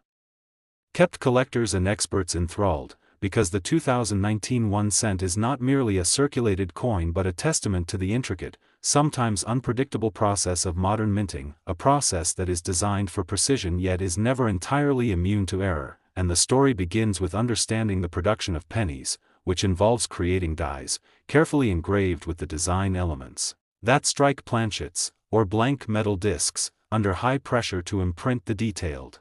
kept collectors and experts enthralled, because the 2019 1 cent is not merely a circulated coin but a testament to the intricate, sometimes unpredictable process of modern minting, a process that is designed for precision yet is never entirely immune to error. And the story begins with understanding the production of pennies, which involves creating dies, carefully engraved with the design elements that strike planchets, or blank metal discs, under high pressure to imprint the detailed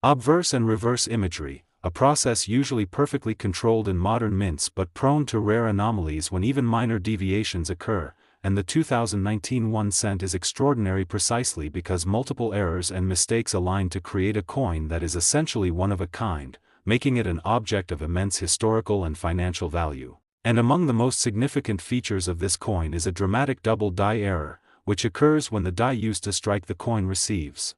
obverse and reverse imagery, a process usually perfectly controlled in modern mints but prone to rare anomalies when even minor deviations occur. And the 2019 1 cent is extraordinary precisely because multiple errors and mistakes align to create a coin that is essentially one of a kind, making it an object of immense historical and financial value. And among the most significant features of this coin is a dramatic double die error, which occurs when the die used to strike the coin receives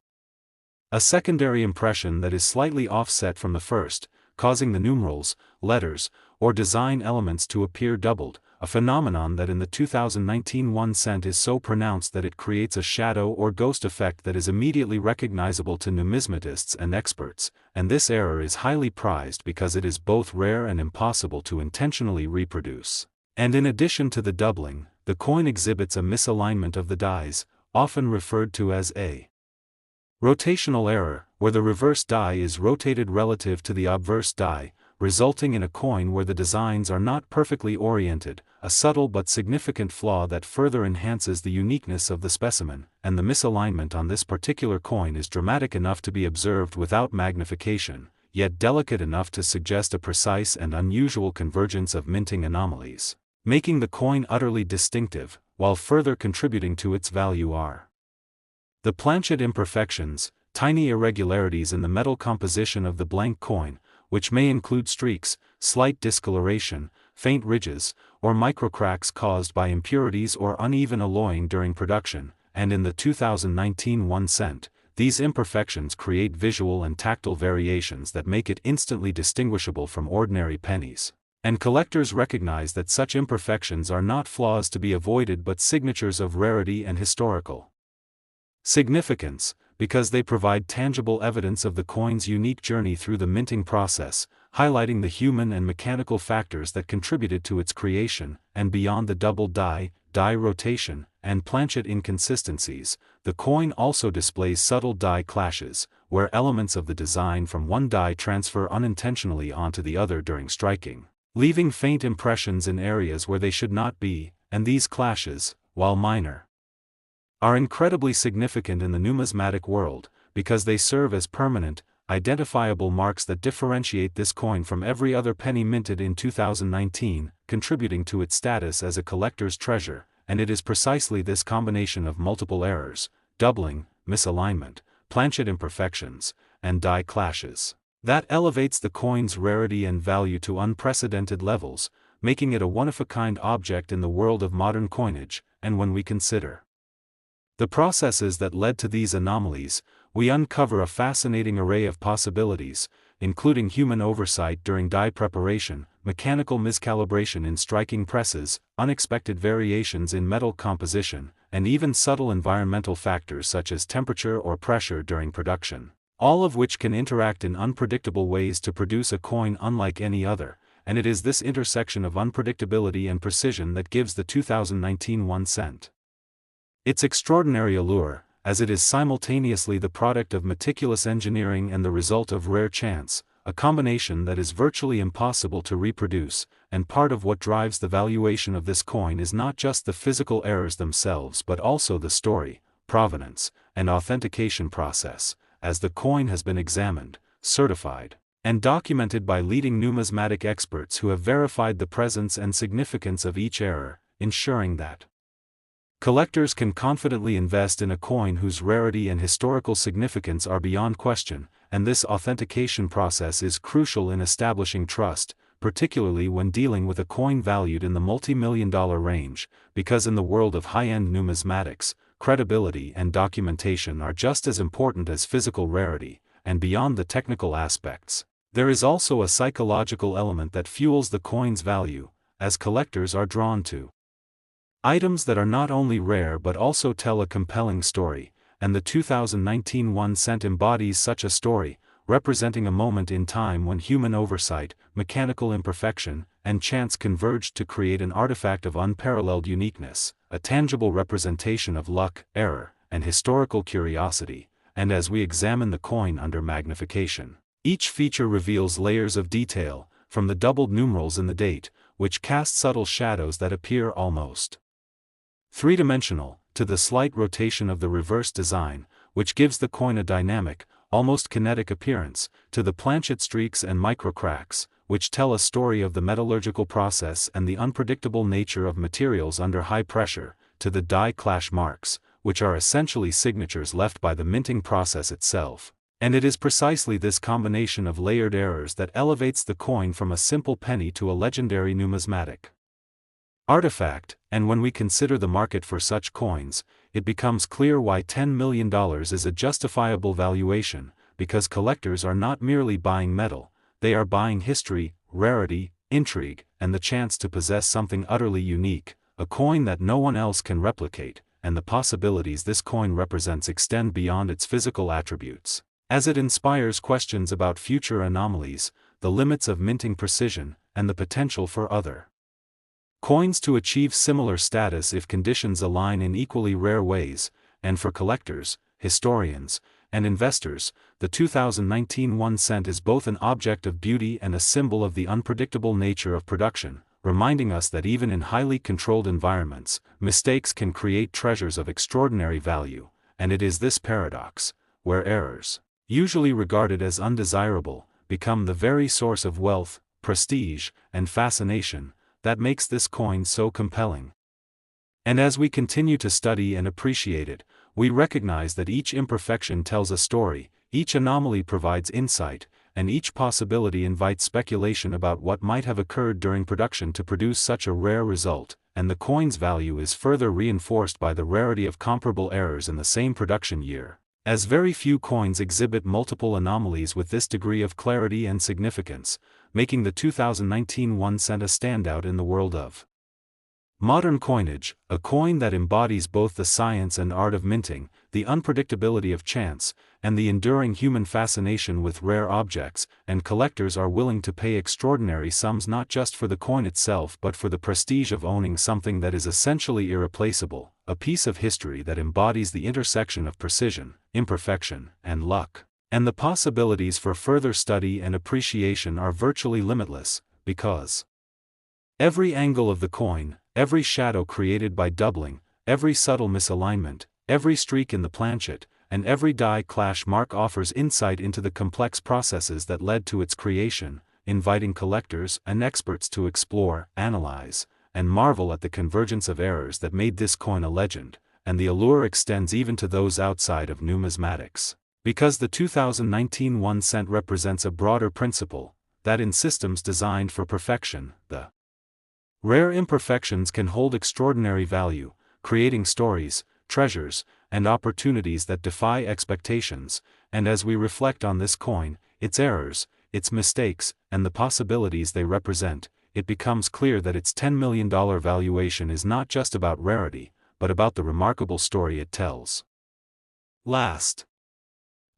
a secondary impression that is slightly offset from the first, causing the numerals, letters, or design elements to appear doubled, a phenomenon that in the 2019 1 cent is so pronounced that it creates a shadow or ghost effect that is immediately recognizable to numismatists and experts. And this error is highly prized because it is both rare and impossible to intentionally reproduce. And in addition to the doubling, the coin exhibits a misalignment of the dies, often referred to as a rotational error, where the reverse die is rotated relative to the obverse die, resulting in a coin where the designs are not perfectly oriented, a subtle but significant flaw that further enhances the uniqueness of the specimen, and the misalignment on this particular coin is dramatic enough to be observed without magnification, yet delicate enough to suggest a precise and unusual convergence of minting anomalies, making the coin utterly distinctive, while further contributing to its value are the planchet imperfections, tiny irregularities in the metal composition of the blank coin, which may include streaks, slight discoloration, faint ridges, or microcracks caused by impurities or uneven alloying during production, and in the 2019 1 cent, these imperfections create visual and tactile variations that make it instantly distinguishable from ordinary pennies. And collectors recognize that such imperfections are not flaws to be avoided but signatures of rarity and historical significance, because they provide tangible evidence of the coin's unique journey through the minting process, highlighting the human and mechanical factors that contributed to its creation, and beyond the double die rotation, and planchet inconsistencies, the coin also displays subtle die clashes, where elements of the design from one die transfer unintentionally onto the other during striking, leaving faint impressions in areas where they should not be, and these clashes, while minor, are incredibly significant in the numismatic world, because they serve as permanent, identifiable marks that differentiate this coin from every other penny minted in 2019, contributing to its status as a collector's treasure, and it is precisely this combination of multiple errors, doubling, misalignment, planchet imperfections, and die clashes, that elevates the coin's rarity and value to unprecedented levels, making it a one-of-a-kind object in the world of modern coinage. And when we consider the processes that led to these anomalies, we uncover a fascinating array of possibilities, including human oversight during die preparation, mechanical miscalibration in striking presses, unexpected variations in metal composition, and even subtle environmental factors such as temperature or pressure during production, all of which can interact in unpredictable ways to produce a coin unlike any other, and it is this intersection of unpredictability and precision that gives the 2019 1 cent its extraordinary allure, as it is simultaneously the product of meticulous engineering and the result of rare chance, a combination that is virtually impossible to reproduce, and part of what drives the valuation of this coin is not just the physical errors themselves but also the story, provenance, and authentication process, as the coin has been examined, certified, and documented by leading numismatic experts who have verified the presence and significance of each error, ensuring that collectors can confidently invest in a coin whose rarity and historical significance are beyond question, and this authentication process is crucial in establishing trust, particularly when dealing with a coin valued in the multi-million-dollar range, because in the world of high-end numismatics, credibility and documentation are just as important as physical rarity, and beyond the technical aspects, there is also a psychological element that fuels the coin's value, as collectors are drawn to items that are not only rare but also tell a compelling story, and the 2019 1 cent embodies such a story, representing a moment in time when human oversight, mechanical imperfection, and chance converged to create an artifact of unparalleled uniqueness, a tangible representation of luck, error, and historical curiosity. And as we examine the coin under magnification, each feature reveals layers of detail, from the doubled numerals in the date, which cast subtle shadows that appear almost three-dimensional, to the slight rotation of the reverse design, which gives the coin a dynamic, almost kinetic appearance, to the planchet streaks and microcracks, which tell a story of the metallurgical process and the unpredictable nature of materials under high pressure, to the die clash marks, which are essentially signatures left by the minting process itself. And it is precisely this combination of layered errors that elevates the coin from a simple penny to a legendary numismatic artifact, and when we consider the market for such coins, it becomes clear why $10 million is a justifiable valuation, because collectors are not merely buying metal, they are buying history, rarity, intrigue, and the chance to possess something utterly unique, a coin that no one else can replicate, and the possibilities this coin represents extend beyond its physical attributes, as it inspires questions about future anomalies, the limits of minting precision, and the potential for other coins to achieve similar status if conditions align in equally rare ways, and for collectors, historians, and investors, the 2019 1 cent is both an object of beauty and a symbol of the unpredictable nature of production, reminding us that even in highly controlled environments, mistakes can create treasures of extraordinary value, and it is this paradox, where errors, usually regarded as undesirable, become the very source of wealth, prestige, and fascination, that makes this coin so compelling. And as we continue to study and appreciate it, we recognize that each imperfection tells a story, each anomaly provides insight, and each possibility invites speculation about what might have occurred during production to produce such a rare result, and the coin's value is further reinforced by the rarity of comparable errors in the same production year, as very few coins exhibit multiple anomalies with this degree of clarity and significance, making the 2019 1 cent a standout in the world of modern coinage, a coin that embodies both the science and art of minting, the unpredictability of chance, and the enduring human fascination with rare objects, and collectors are willing to pay extraordinary sums not just for the coin itself but for the prestige of owning something that is essentially irreplaceable, a piece of history that embodies the intersection of precision, imperfection, and luck. And the possibilities for further study and appreciation are virtually limitless, because every angle of the coin, every shadow created by doubling, every subtle misalignment, every streak in the planchet, and every die clash mark offers insight into the complex processes that led to its creation, inviting collectors and experts to explore, analyze, and marvel at the convergence of errors that made this coin a legend, and the allure extends even to those outside of numismatics. Because the 2019 1 cent represents a broader principle, that in systems designed for perfection, the rare imperfections can hold extraordinary value, creating stories, treasures, and opportunities that defy expectations, and as we reflect on this coin, its errors, its mistakes, and the possibilities they represent, it becomes clear that its $10 million valuation is not just about rarity, but about the remarkable story it tells. Last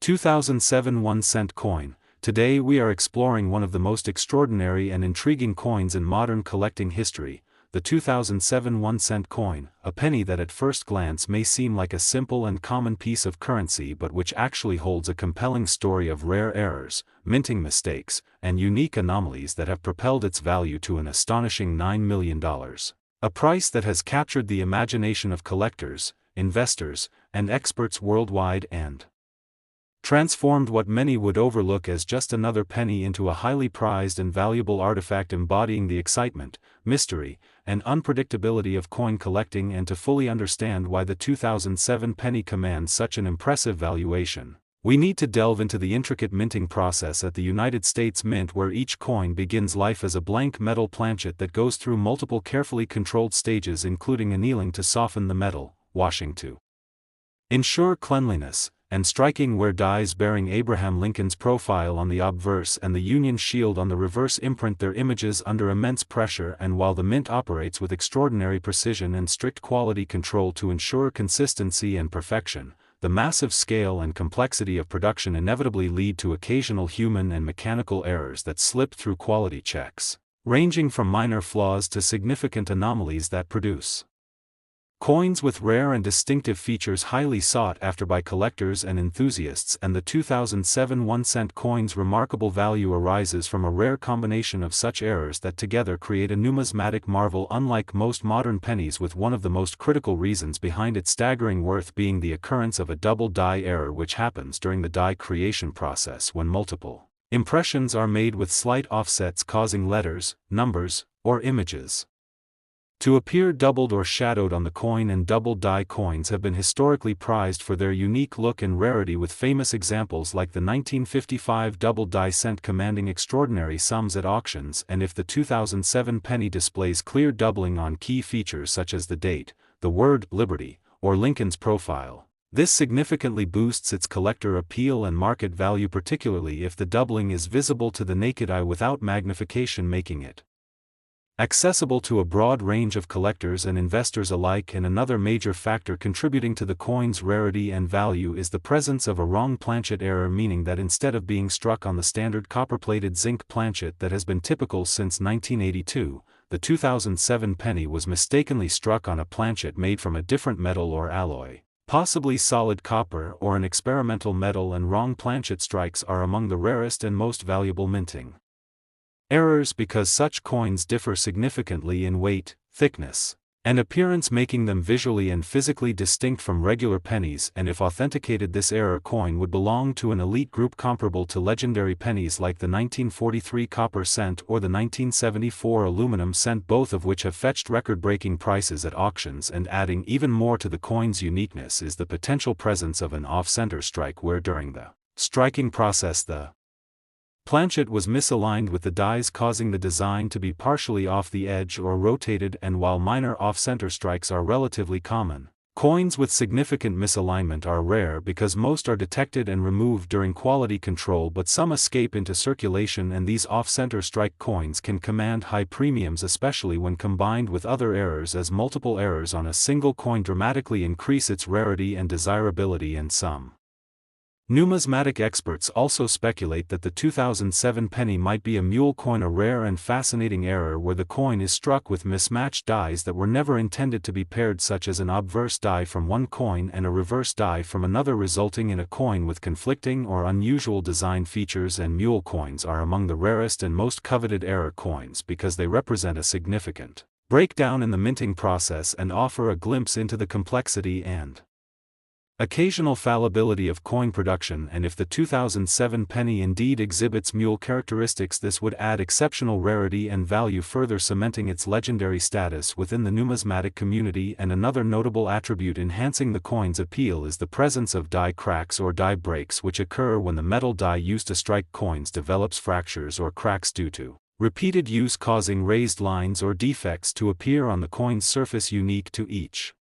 2007 1 cent coin. Today we are exploring one of the most extraordinary and intriguing coins in modern collecting history, the 2007 1 cent coin, a penny that at first glance may seem like a simple and common piece of currency but which actually holds a compelling story of rare errors, minting mistakes, and unique anomalies that have propelled its value to an astonishing $9 million. A price that has captured the imagination of collectors, investors, and experts worldwide and transformed what many would overlook as just another penny into a highly prized and valuable artifact embodying the excitement, mystery, and unpredictability of coin collecting. And to fully understand why the 2007 penny commands such an impressive valuation, we need to delve into the intricate minting process at the United States Mint, where each coin begins life as a blank metal planchet that goes through multiple carefully controlled stages, including annealing to soften the metal, washing to ensure cleanliness, and striking where dies bearing Abraham Lincoln's profile on the obverse and the Union shield on the reverse imprint their images under immense pressure. And while the mint operates with extraordinary precision and strict quality control to ensure consistency and perfection, the massive scale and complexity of production inevitably lead to occasional human and mechanical errors that slip through quality checks, ranging from minor flaws to significant anomalies that produce coins with rare and distinctive features highly sought after by collectors and enthusiasts. And the 2007 1 cent coin's remarkable value arises from a rare combination of such errors that together create a numismatic marvel unlike most modern pennies, with one of the most critical reasons behind its staggering worth being the occurrence of a double die error, which happens during the die creation process when multiple impressions are made with slight offsets causing letters, numbers, or images to appear doubled or shadowed on the coin. And double die coins have been historically prized for their unique look and rarity, with famous examples like the 1955 double die cent commanding extraordinary sums at auctions. And if the 2007 penny displays clear doubling on key features such as the date, the word Liberty, or Lincoln's profile, this significantly boosts its collector appeal and market value, particularly if the doubling is visible to the naked eye without magnification, making it accessible to a broad range of collectors and investors alike. And another major factor contributing to the coin's rarity and value is the presence of a wrong planchet error, meaning that instead of being struck on the standard copper-plated zinc planchet that has been typical since 1982, the 2007 penny was mistakenly struck on a planchet made from a different metal or alloy, Possibly solid copper or an experimental metal and wrong planchet strikes are among the rarest and most valuable minting errors because such coins differ significantly in weight, thickness, and appearance, making them visually and physically distinct from regular pennies, and if authenticated this error coin would belong to an elite group comparable to legendary pennies like the 1943 copper cent or the 1974 aluminum cent, both of which have fetched record-breaking prices at auctions. And adding even more to the coin's uniqueness is the potential presence of an off-center strike where during the striking process the planchet was misaligned with the dies, causing the design to be partially off the edge or rotated. And while minor off-center strikes are relatively common, coins with significant misalignment are rare because most are detected and removed during quality control, but some escape into circulation, and these off-center strike coins can command high premiums, especially when combined with other errors, as multiple errors on a single coin dramatically increase its rarity and desirability. And some numismatic experts also speculate that the 2007 penny might be a mule coin, a rare and fascinating error where the coin is struck with mismatched dies that were never intended to be paired, such as an obverse die from one coin and a reverse die from another, resulting in a coin with conflicting or unusual design features. And mule coins are among the rarest and most coveted error coins because they represent a significant breakdown in the minting process and offer a glimpse into the complexity and occasional fallibility of coin production. And if the 2007 penny indeed exhibits mule characteristics, this would add exceptional rarity and value, further cementing its legendary status within the numismatic community. And another notable attribute enhancing the coin's appeal is the presence of die cracks or die breaks, which occur when the metal die used to strike coins develops fractures or cracks due to repeated use, causing raised lines or defects to appear on the coin's surface unique to each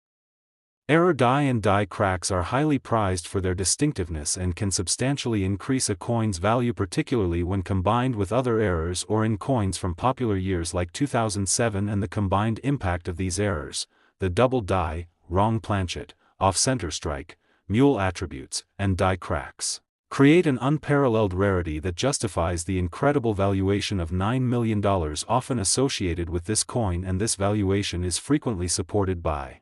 error die. And die cracks are highly prized for their distinctiveness and can substantially increase a coin's value, particularly when combined with other errors or in coins from popular years like 2007. And the combined impact of these errors, the double die, wrong planchet, off-center strike, mule attributes, and die cracks, create an unparalleled rarity that justifies the incredible valuation of $9 million often associated with this coin. And this valuation is frequently supported by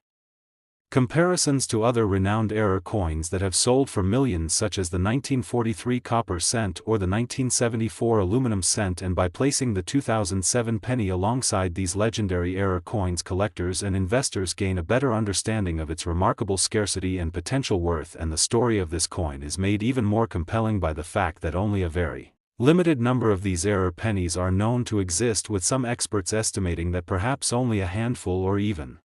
comparisons to other renowned error coins that have sold for millions, such as the 1943 copper cent or the 1974 aluminum cent. And by placing the 2007 penny alongside these legendary error coins, collectors and investors gain a better understanding of its remarkable scarcity and potential worth. And the story of this coin is made even more compelling by the fact that only a very limited number of these error pennies are known to exist, with some experts estimating that perhaps only a handful or even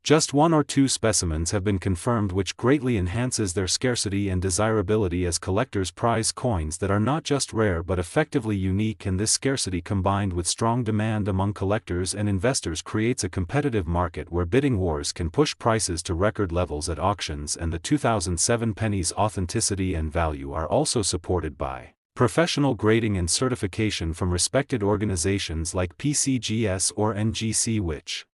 just one or two specimens have been confirmed, which greatly enhances their scarcity and desirability as collectors prize coins that are not just rare but effectively unique. And this scarcity, combined with strong demand among collectors and investors, creates a competitive market where bidding wars can push prices to record levels at auctions. And the 2007 penny's authenticity and value are also supported by professional grading and certification from respected organizations like PCGS or NGC, which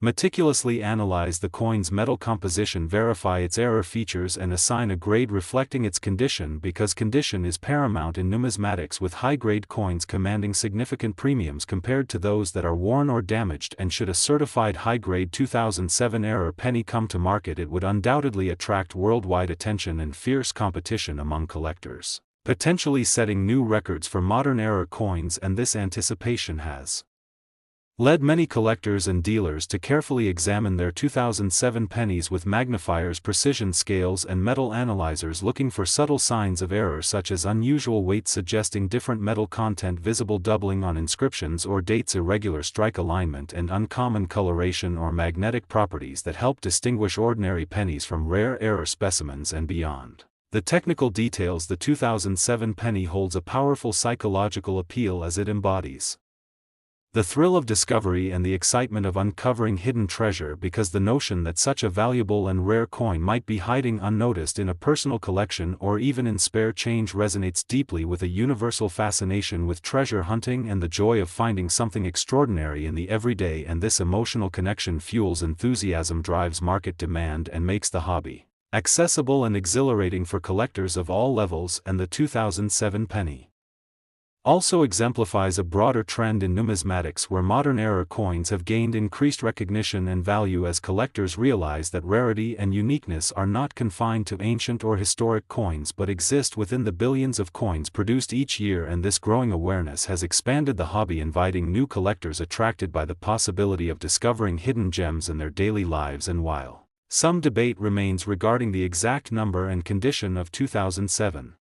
meticulously analyze the coin's metal composition, verify its error features, and assign a grade reflecting its condition, because condition is paramount in numismatics, with high-grade coins commanding significant premiums compared to those that are worn or damaged. And should a certified high-grade 2007 error penny come to market, it would undoubtedly attract worldwide attention and fierce competition among collectors, potentially setting new records for modern error coins. And this anticipation has led many collectors and dealers to carefully examine their 2007 pennies with magnifiers, precision scales, and metal analyzers, looking for subtle signs of error such as unusual weight suggesting different metal content, visible doubling on inscriptions or dates, irregular strike alignment, and uncommon coloration or magnetic properties that help distinguish ordinary pennies from rare error specimens. And beyond the technical details, the 2007 penny holds a powerful psychological appeal as it embodies the thrill of discovery and the excitement of uncovering hidden treasure, because the notion that such a valuable and rare coin might be hiding unnoticed in a personal collection or even in spare change resonates deeply with a universal fascination with treasure hunting and the joy of finding something extraordinary in the everyday. And this emotional connection fuels enthusiasm, drives market demand, and makes the hobby accessible and exhilarating for collectors of all levels. And the 2007 penny also exemplifies a broader trend in numismatics where modern era coins have gained increased recognition and value as collectors realize that rarity and uniqueness are not confined to ancient or historic coins but exist within the billions of coins produced each year, and this growing awareness has expanded the hobby, inviting new collectors attracted by the possibility of discovering hidden gems in their daily lives. And while some debate remains regarding the exact number and condition of 2007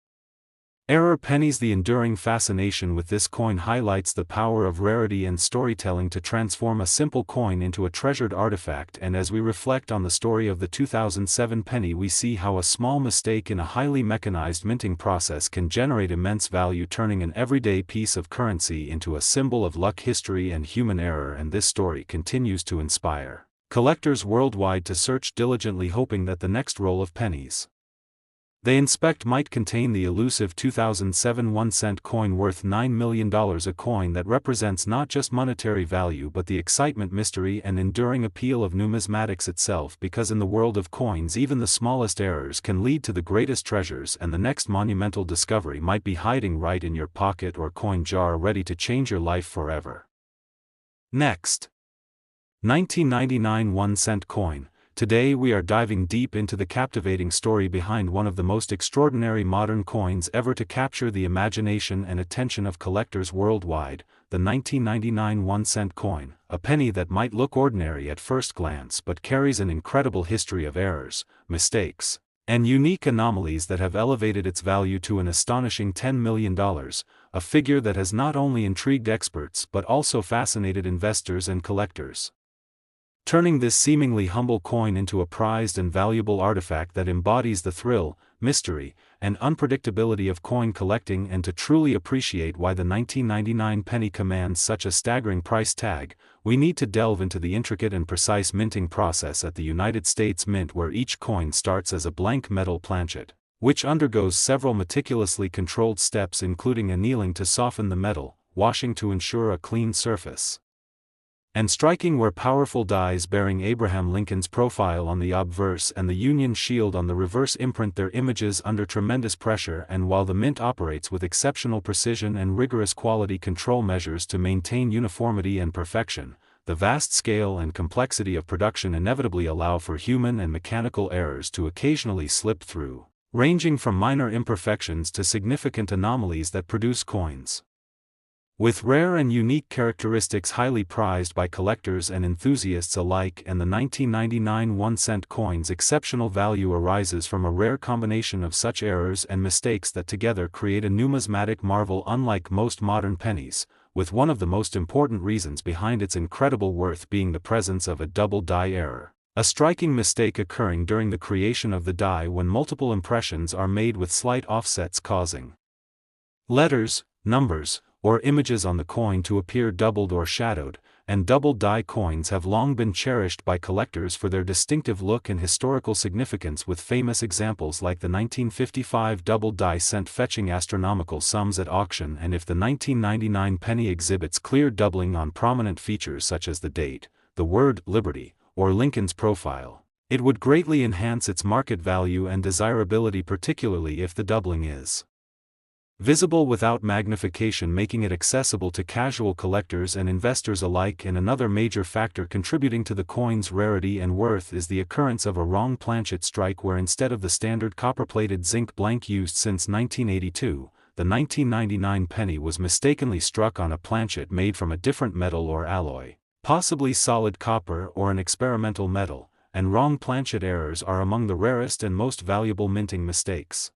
era pennies, the enduring fascination with this coin highlights the power of rarity and storytelling to transform a simple coin into a treasured artifact. And as we reflect on the story of the 2007 penny, we see how a small mistake in a highly mechanized minting process can generate immense value, turning an everyday piece of currency into a symbol of luck, history, and human error. And this story continues to inspire collectors worldwide to search diligently, hoping that the next roll of pennies they inspect might contain the elusive 2007 1-cent coin worth $9 million, a coin that represents not just monetary value but the excitement, mystery, and enduring appeal of numismatics itself, because in the world of coins even the smallest errors can lead to the greatest treasures, and the next monumental discovery might be hiding right in your pocket or coin jar, ready to change your life forever. Next, 1999 1-cent coin. Today we are diving deep into the captivating story behind one of the most extraordinary modern coins ever to capture the imagination and attention of collectors worldwide, the 1999 1-cent coin, a penny that might look ordinary at first glance but carries an incredible history of errors, mistakes, and unique anomalies that have elevated its value to an astonishing $10 million, a figure that has not only intrigued experts but also fascinated investors and collectors, turning this seemingly humble coin into a prized and valuable artifact that embodies the thrill, mystery, and unpredictability of coin collecting. And to truly appreciate why the 1999 penny commands such a staggering price tag, we need to delve into the intricate and precise minting process at the United States Mint, where each coin starts as a blank metal planchet, which undergoes several meticulously controlled steps, including annealing to soften the metal, washing to ensure a clean surface, and striking where powerful dies bearing Abraham Lincoln's profile on the obverse and the Union shield on the reverse imprint their images under tremendous pressure. And while the mint operates with exceptional precision and rigorous quality control measures to maintain uniformity and perfection, the vast scale and complexity of production inevitably allow for human and mechanical errors to occasionally slip through, ranging from minor imperfections to significant anomalies that produce coins with rare and unique characteristics highly prized by collectors and enthusiasts alike. And the 1999 1-cent coin's exceptional value arises from a rare combination of such errors and mistakes that together create a numismatic marvel unlike most modern pennies, with one of the most important reasons behind its incredible worth being the presence of a double die error, a striking mistake occurring during the creation of the die when multiple impressions are made with slight offsets, causing letters, numbers, or images on the coin to appear doubled or shadowed. And double die coins have long been cherished by collectors for their distinctive look and historical significance, with famous examples like the 1955 double die cent fetching astronomical sums at auction. And if the 1999 penny exhibits clear doubling on prominent features such as the date, the word Liberty, or Lincoln's profile, it would greatly enhance its market value and desirability, particularly if the doubling is visible without magnification, making it accessible to casual collectors and investors alike. And another major factor contributing to the coin's rarity and worth is the occurrence of a wrong planchet strike, where instead of the standard copper-plated zinc blank used since 1982, the 1999 penny was mistakenly struck on a planchet made from a different metal or alloy, possibly solid copper or an experimental metal. And wrong planchet errors are among the rarest and most valuable minting mistakes,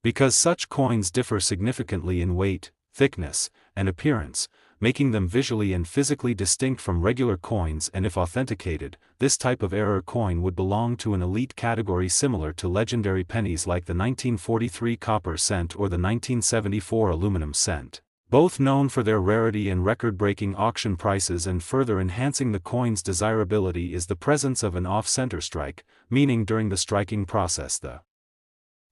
because such coins differ significantly in weight, thickness, and appearance, making them visually and physically distinct from regular coins. And if authenticated, this type of error coin would belong to an elite category similar to legendary pennies like the 1943 copper cent or the 1974 aluminum cent, both known for their rarity and record-breaking auction prices. And further enhancing the coin's desirability is the presence of an off-center strike, meaning during the striking process the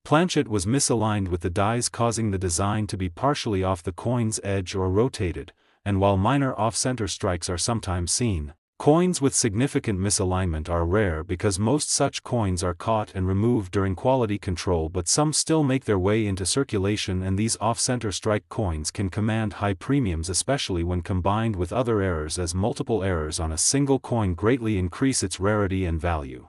planchet was misaligned with the dies, causing the design to be partially off the coin's edge or rotated. And while minor off-center strikes are sometimes seen, Coins with significant misalignment are rare because most such coins are caught and removed during quality control, but some still make their way into circulation, and these off-center strike coins can command high premiums, especially when combined with other errors, as multiple errors on a single coin greatly increase its rarity and value.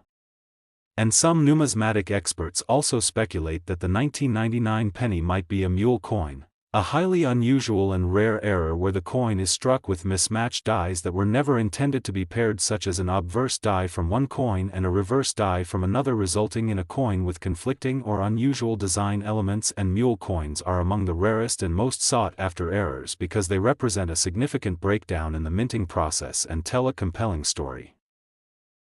And some numismatic experts also speculate that the 1999 penny might be a mule coin, a highly unusual and rare error where the coin is struck with mismatched dies that were never intended to be paired, such as an obverse die from one coin and a reverse die from another, resulting in a coin with conflicting or unusual design elements. And mule coins are among the rarest and most sought-after errors because they represent a significant breakdown in the minting process and tell a compelling story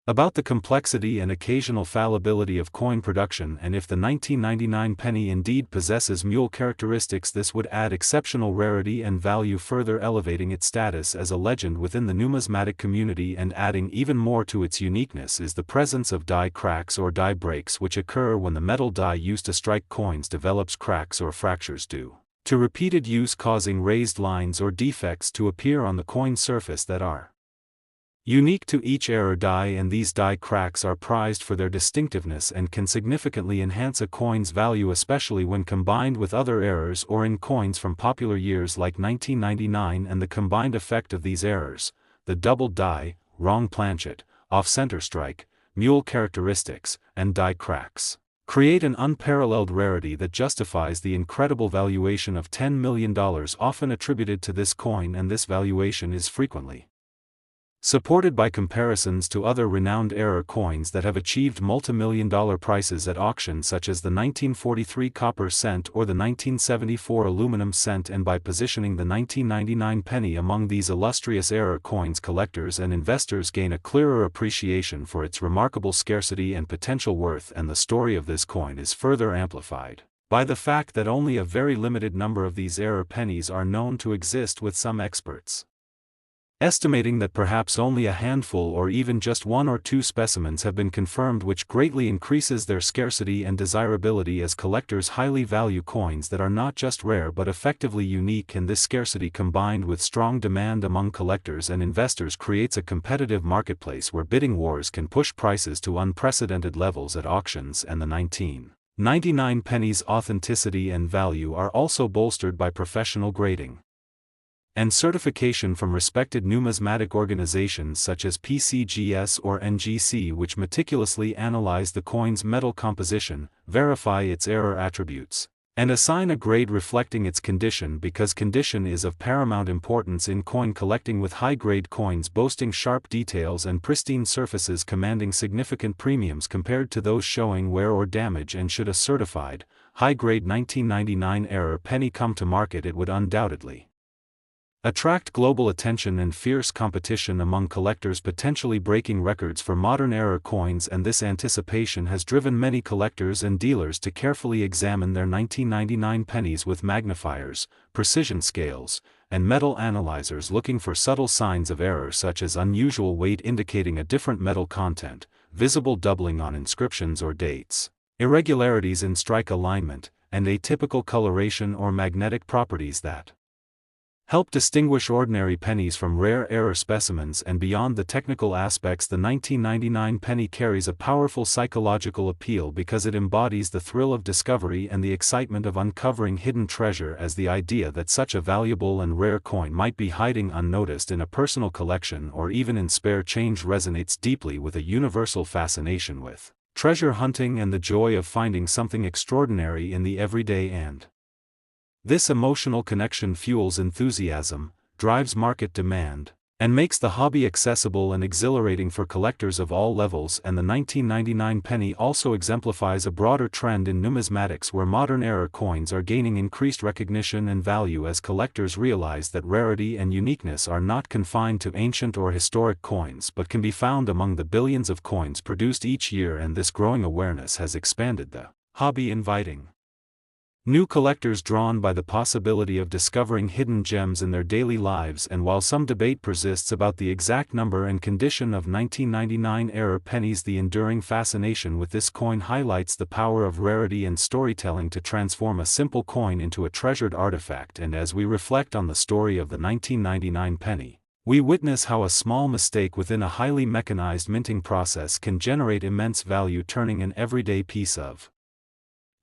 about the complexity and occasional fallibility of coin production. And if the 1999 penny indeed possesses mule characteristics, this would add exceptional rarity and value, further elevating its status as a legend within the numismatic community. And adding even more to its uniqueness is the presence of die cracks or die breaks, which occur when the metal die used to strike coins develops cracks or fractures due to repeated use, causing raised lines or defects to appear on the coin surface that are unique to each error die. And these die cracks are prized for their distinctiveness and can significantly enhance a coin's value, especially when combined with other errors or in coins from popular years like 1999. And the combined effect of these errors, the doubled die, wrong planchet, off-center strike, mule characteristics, and die cracks, create an unparalleled rarity that justifies the incredible valuation of $10 million often attributed to this coin. And this valuation is frequently supported by comparisons to other renowned error coins that have achieved multi-million-dollar prices at auction, such as the 1943 copper cent or the 1974 aluminum cent. And by positioning the 1999 penny among these illustrious error coins, collectors and investors gain a clearer appreciation for its remarkable scarcity and potential worth. And the story of this coin is further amplified by the fact that only a very limited number of these error pennies are known to exist, with some experts estimating that perhaps only a handful or even just one or two specimens have been confirmed, which greatly increases their scarcity and desirability, as collectors highly value coins that are not just rare but effectively unique. And this scarcity, combined with strong demand among collectors and investors, creates a competitive marketplace where bidding wars can push prices to unprecedented levels at auctions. And the 1999 penny's authenticity and value are also bolstered by professional grading and certification from respected numismatic organizations such as PCGS or NGC, which meticulously analyze the coin's metal composition, verify its error attributes, and assign a grade reflecting its condition, because condition is of paramount importance in coin collecting, with high-grade coins boasting sharp details and pristine surfaces commanding significant premiums compared to those showing wear or damage. And should a certified, high-grade 1999 error penny come to market, it would undoubtedly attract global attention and fierce competition among collectors, potentially breaking records for modern error coins. And this anticipation has driven many collectors and dealers to carefully examine their 1999 pennies with magnifiers, precision scales, and metal analyzers, looking for subtle signs of error such as unusual weight indicating a different metal content, visible doubling on inscriptions or dates, irregularities in strike alignment, and atypical coloration or magnetic properties that help distinguish ordinary pennies from rare error specimens. And beyond the technical aspects, the 1999 penny carries a powerful psychological appeal because it embodies the thrill of discovery and the excitement of uncovering hidden treasure, as the idea that such a valuable and rare coin might be hiding unnoticed in a personal collection or even in spare change resonates deeply with a universal fascination with treasure hunting and the joy of finding something extraordinary in the everyday. And this emotional connection fuels enthusiasm, drives market demand, and makes the hobby accessible and exhilarating for collectors of all levels. And the 1999 penny also exemplifies a broader trend in numismatics, where modern error coins are gaining increased recognition and value as collectors realize that rarity and uniqueness are not confined to ancient or historic coins but can be found among the billions of coins produced each year. And this growing awareness has expanded the hobby, inviting new collectors drawn by the possibility of discovering hidden gems in their daily lives. And while some debate persists about the exact number and condition of 1999 error pennies, the enduring fascination with this coin highlights the power of rarity and storytelling to transform a simple coin into a treasured artifact. And as we reflect on the story of the 1999 penny, We witness how a small mistake within a highly mechanized minting process can generate immense value, turning an everyday piece of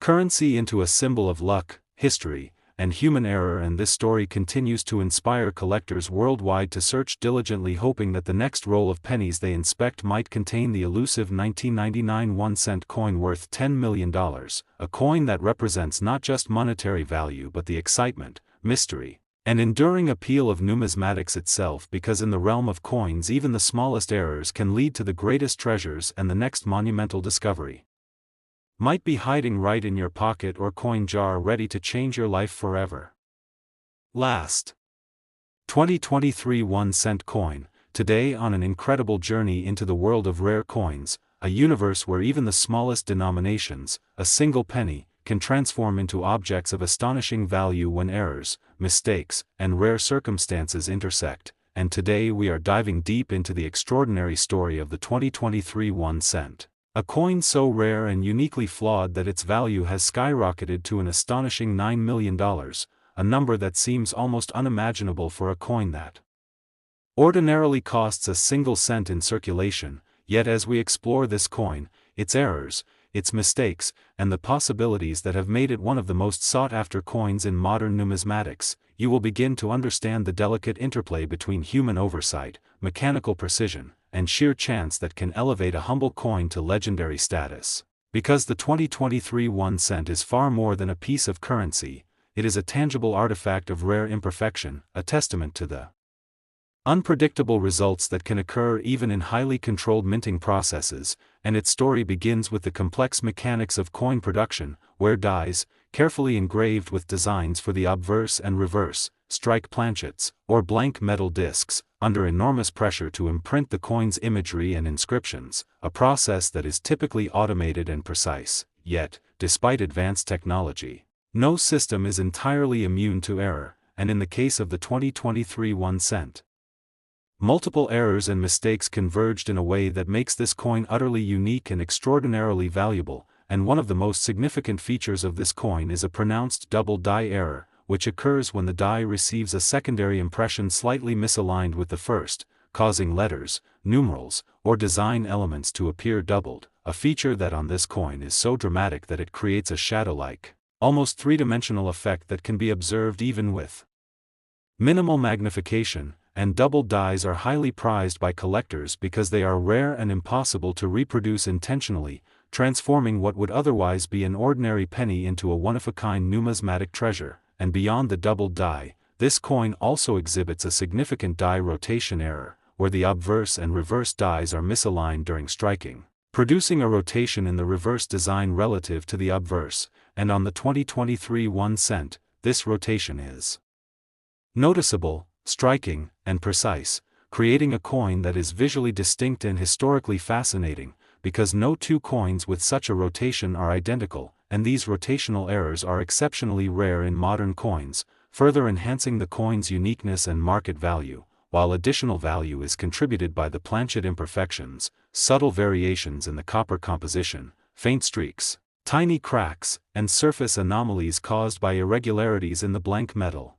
currency into a symbol of luck, history, and human error. And this story continues to inspire collectors worldwide to search diligently, hoping that the next roll of pennies they inspect might contain the elusive 1999 1-cent coin worth $10 million, a coin that represents not just monetary value but the excitement, mystery, and enduring appeal of numismatics itself, because in the realm of coins even the smallest errors can lead to the greatest treasures, and the next monumental discovery might be hiding right in your pocket or coin jar, ready to change your life forever. Last 2023 1-cent coin. Today, on an incredible journey into the world of rare coins, a universe where even the smallest denominations, a single penny, can transform into objects of astonishing value when errors, mistakes, and rare circumstances intersect. And today we are diving deep into the extraordinary story of the 2023 1-cent. A coin so rare and uniquely flawed that its value has skyrocketed to an astonishing $9 million, a number that seems almost unimaginable for a coin that ordinarily costs a single cent in circulation. Yet as we explore this coin, its errors, its mistakes, and the possibilities that have made it one of the most sought-after coins in modern numismatics, you will begin to understand the delicate interplay between human oversight, mechanical precision, and sheer chance that can elevate a humble coin to legendary status. Because the 2023 1-cent is far more than a piece of currency, it is a tangible artifact of rare imperfection, a testament to the unpredictable results that can occur even in highly controlled minting processes. And its story begins with the complex mechanics of coin production, where dies, carefully engraved with designs for the obverse and reverse, strike planchets, or blank metal discs, under enormous pressure to imprint the coin's imagery and inscriptions, a process that is typically automated and precise. Yet, despite advanced technology, no system is entirely immune to error, and in the case of the 2023 1-cent, multiple errors and mistakes converged in a way that makes this coin utterly unique and extraordinarily valuable. And one of the most significant features of this coin is a pronounced double die error, which occurs when the die receives a secondary impression slightly misaligned with the first, causing letters, numerals, or design elements to appear doubled, a feature that on this coin is so dramatic that it creates a shadow-like, almost three-dimensional effect that can be observed even with minimal magnification. And double dies are highly prized by collectors because they are rare and impossible to reproduce intentionally, transforming what would otherwise be an ordinary penny into a one-of-a-kind numismatic treasure. And beyond the double die, this coin also exhibits a significant die rotation error, where the obverse and reverse dies are misaligned during striking, producing a rotation in the reverse design relative to the obverse. And on the 2023 1-cent, this rotation is noticeable, striking, and precise, creating a coin that is visually distinct and historically fascinating, because no two coins with such a rotation are identical, and these rotational errors are exceptionally rare in modern coins, further enhancing the coin's uniqueness and market value, while additional value is contributed by the planchet imperfections, subtle variations in the copper composition, faint streaks, tiny cracks, and surface anomalies caused by irregularities in the blank metal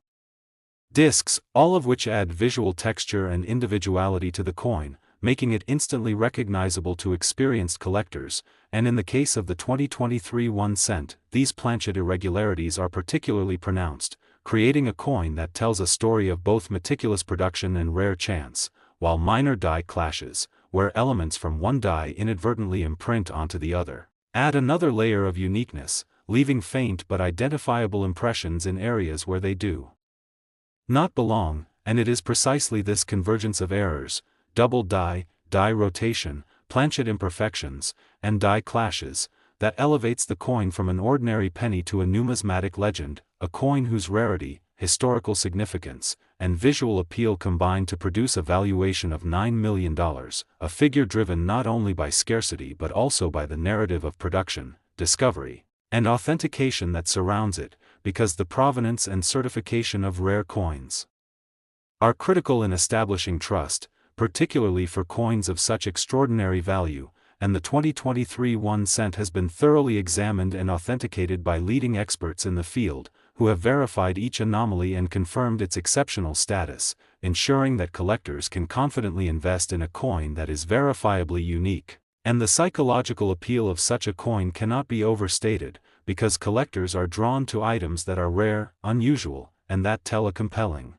discs, all of which add visual texture and individuality to the coin, making it instantly recognizable to experienced collectors. And in the case of the 2023 1-cent, these planchet irregularities are particularly pronounced, creating a coin that tells a story of both meticulous production and rare chance, while minor die clashes, where elements from one die inadvertently imprint onto the other, add another layer of uniqueness, leaving faint but identifiable impressions in areas where they do not belong. And it is precisely this convergence of errors, double die, die rotation, planchet imperfections, and die clashes, that elevates the coin from an ordinary penny to a numismatic legend, a coin whose rarity, historical significance, and visual appeal combine to produce a valuation of $9 million, a figure driven not only by scarcity but also by the narrative of production, discovery, and authentication that surrounds it, because the provenance and certification of rare coins are critical in establishing trust, particularly for coins of such extraordinary value. And the 2023 1-cent has been thoroughly examined and authenticated by leading experts in the field, who have verified each anomaly and confirmed its exceptional status. ensuring that collectors can confidently invest in a coin that is verifiably unique. And the psychological appeal of such a coin cannot be overstated, because collectors are drawn to items that are rare, unusual, and that tell a compelling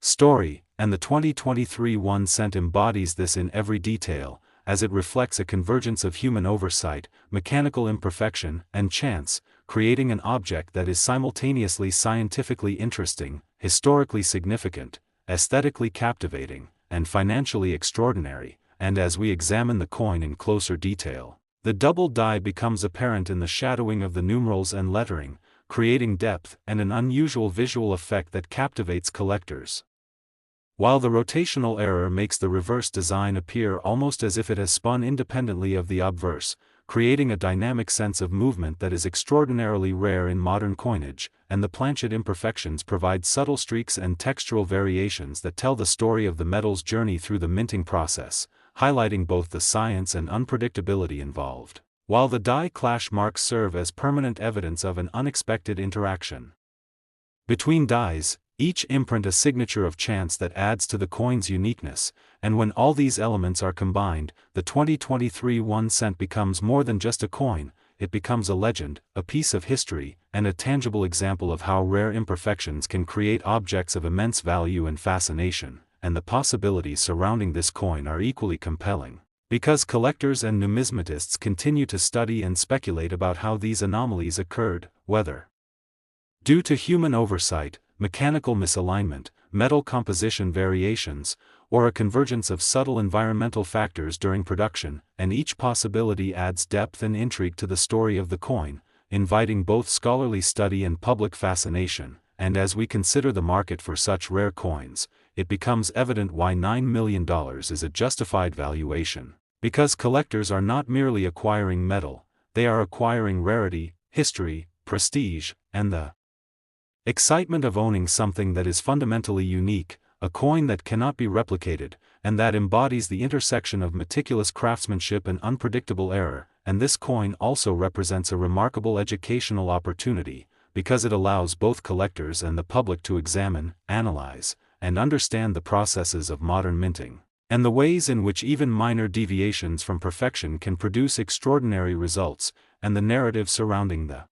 story, and the 2023 1 cent embodies this in every detail, as it reflects a convergence of human oversight, mechanical imperfection, and chance, creating an object that is simultaneously scientifically interesting, historically significant, aesthetically captivating, and financially extraordinary. And as we examine the coin in closer detail, the double die becomes apparent in the shadowing of the numerals and lettering, creating depth and an unusual visual effect that captivates collectors. While the rotational error makes the reverse design appear almost as if it has spun independently of the obverse, creating a dynamic sense of movement that is extraordinarily rare in modern coinage, and the planchet imperfections provide subtle streaks and textural variations that tell the story of the metal's journey through the minting process, highlighting both the science and unpredictability involved, while the die clash marks serve as permanent evidence of an unexpected interaction between dies, each imprint a signature of chance that adds to the coin's uniqueness. And when all these elements are combined, the 2023 1 cent becomes more than just a coin, it becomes a legend, a piece of history, and a tangible example of how rare imperfections can create objects of immense value and fascination. And the possibilities surrounding this coin are equally compelling, because collectors and numismatists continue to study and speculate about how these anomalies occurred, whether due to human oversight, mechanical misalignment, metal composition variations, or a convergence of subtle environmental factors during production, and each possibility adds depth and intrigue to the story of the coin, inviting both scholarly study and public fascination. And as we consider the market for such rare coins, it becomes evident why $9 million is a justified valuation. Because collectors are not merely acquiring metal, they are acquiring rarity, history, prestige, and the excitement of owning something that is fundamentally unique, a coin that cannot be replicated, and that embodies the intersection of meticulous craftsmanship and unpredictable error. And this coin also represents a remarkable educational opportunity, because it allows both collectors and the public to examine, analyze, and understand the processes of modern minting, and the ways in which even minor deviations from perfection can produce extraordinary results. And the narrative surrounding the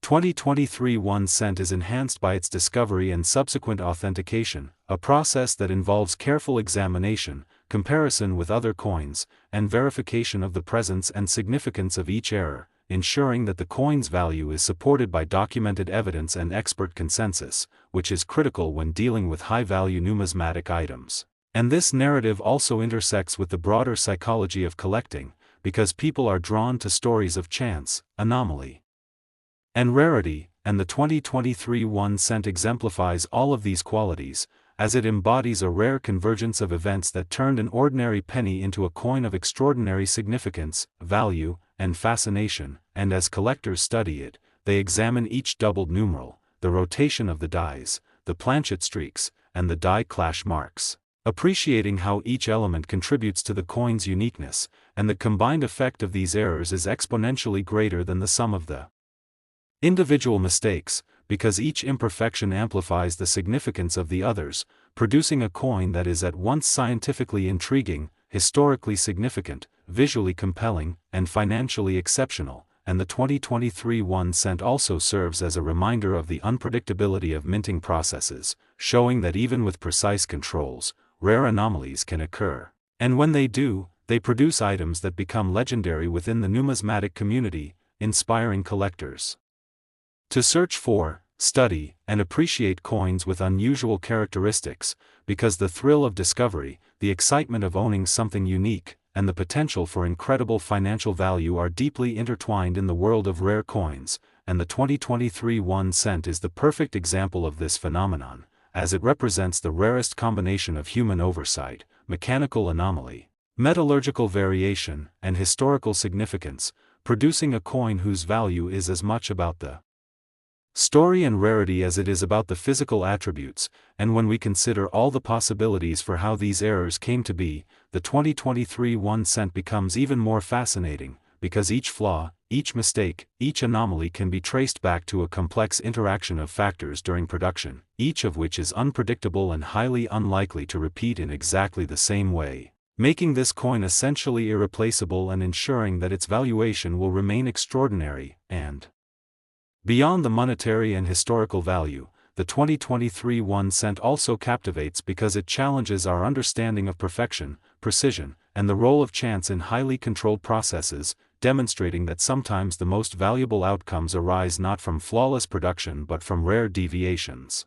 2023 1 cent is enhanced by its discovery and subsequent authentication, a process that involves careful examination, comparison with other coins, and verification of the presence and significance of each error, ensuring that the coin's value is supported by documented evidence and expert consensus, which is critical when dealing with high-value numismatic items. And this narrative also intersects with the broader psychology of collecting, because people are drawn to stories of chance, anomaly, and rarity, and the 2023 1 cent exemplifies all of these qualities, as it embodies a rare convergence of events that turned an ordinary penny into a coin of extraordinary significance, value, and fascination. And as collectors study it, they examine each doubled numeral, the rotation of the dies, the planchet streaks, and the die clash marks, appreciating how each element contributes to the coin's uniqueness, and the combined effect of these errors is exponentially greater than the sum of the individual mistakes, because each imperfection amplifies the significance of the others, producing a coin that is at once scientifically intriguing, historically significant, visually compelling, and financially exceptional. And the 2023 1 cent also serves as a reminder of the unpredictability of minting processes, showing that even with precise controls, rare anomalies can occur. And when they do, they produce items that become legendary within the numismatic community, inspiring collectors to search for, study, and appreciate coins with unusual characteristics, because the thrill of discovery, the excitement of owning something unique, and the potential for incredible financial value are deeply intertwined in the world of rare coins. And the 2023 1 cent is the perfect example of this phenomenon, as it represents the rarest combination of human oversight, mechanical anomaly, metallurgical variation, and historical significance, producing a coin whose value is as much about the story and rarity as it is about the physical attributes. And when we consider all the possibilities for how these errors came to be, the 2023 1 cent becomes even more fascinating, because each flaw, each mistake, each anomaly can be traced back to a complex interaction of factors during production, each of which is unpredictable and highly unlikely to repeat in exactly the same way, making this coin essentially irreplaceable and ensuring that its valuation will remain extraordinary. And beyond the monetary and historical value, the 2023 1 cent also captivates because it challenges our understanding of perfection, precision, and the role of chance in highly controlled processes, demonstrating that sometimes the most valuable outcomes arise not from flawless production but from rare deviations.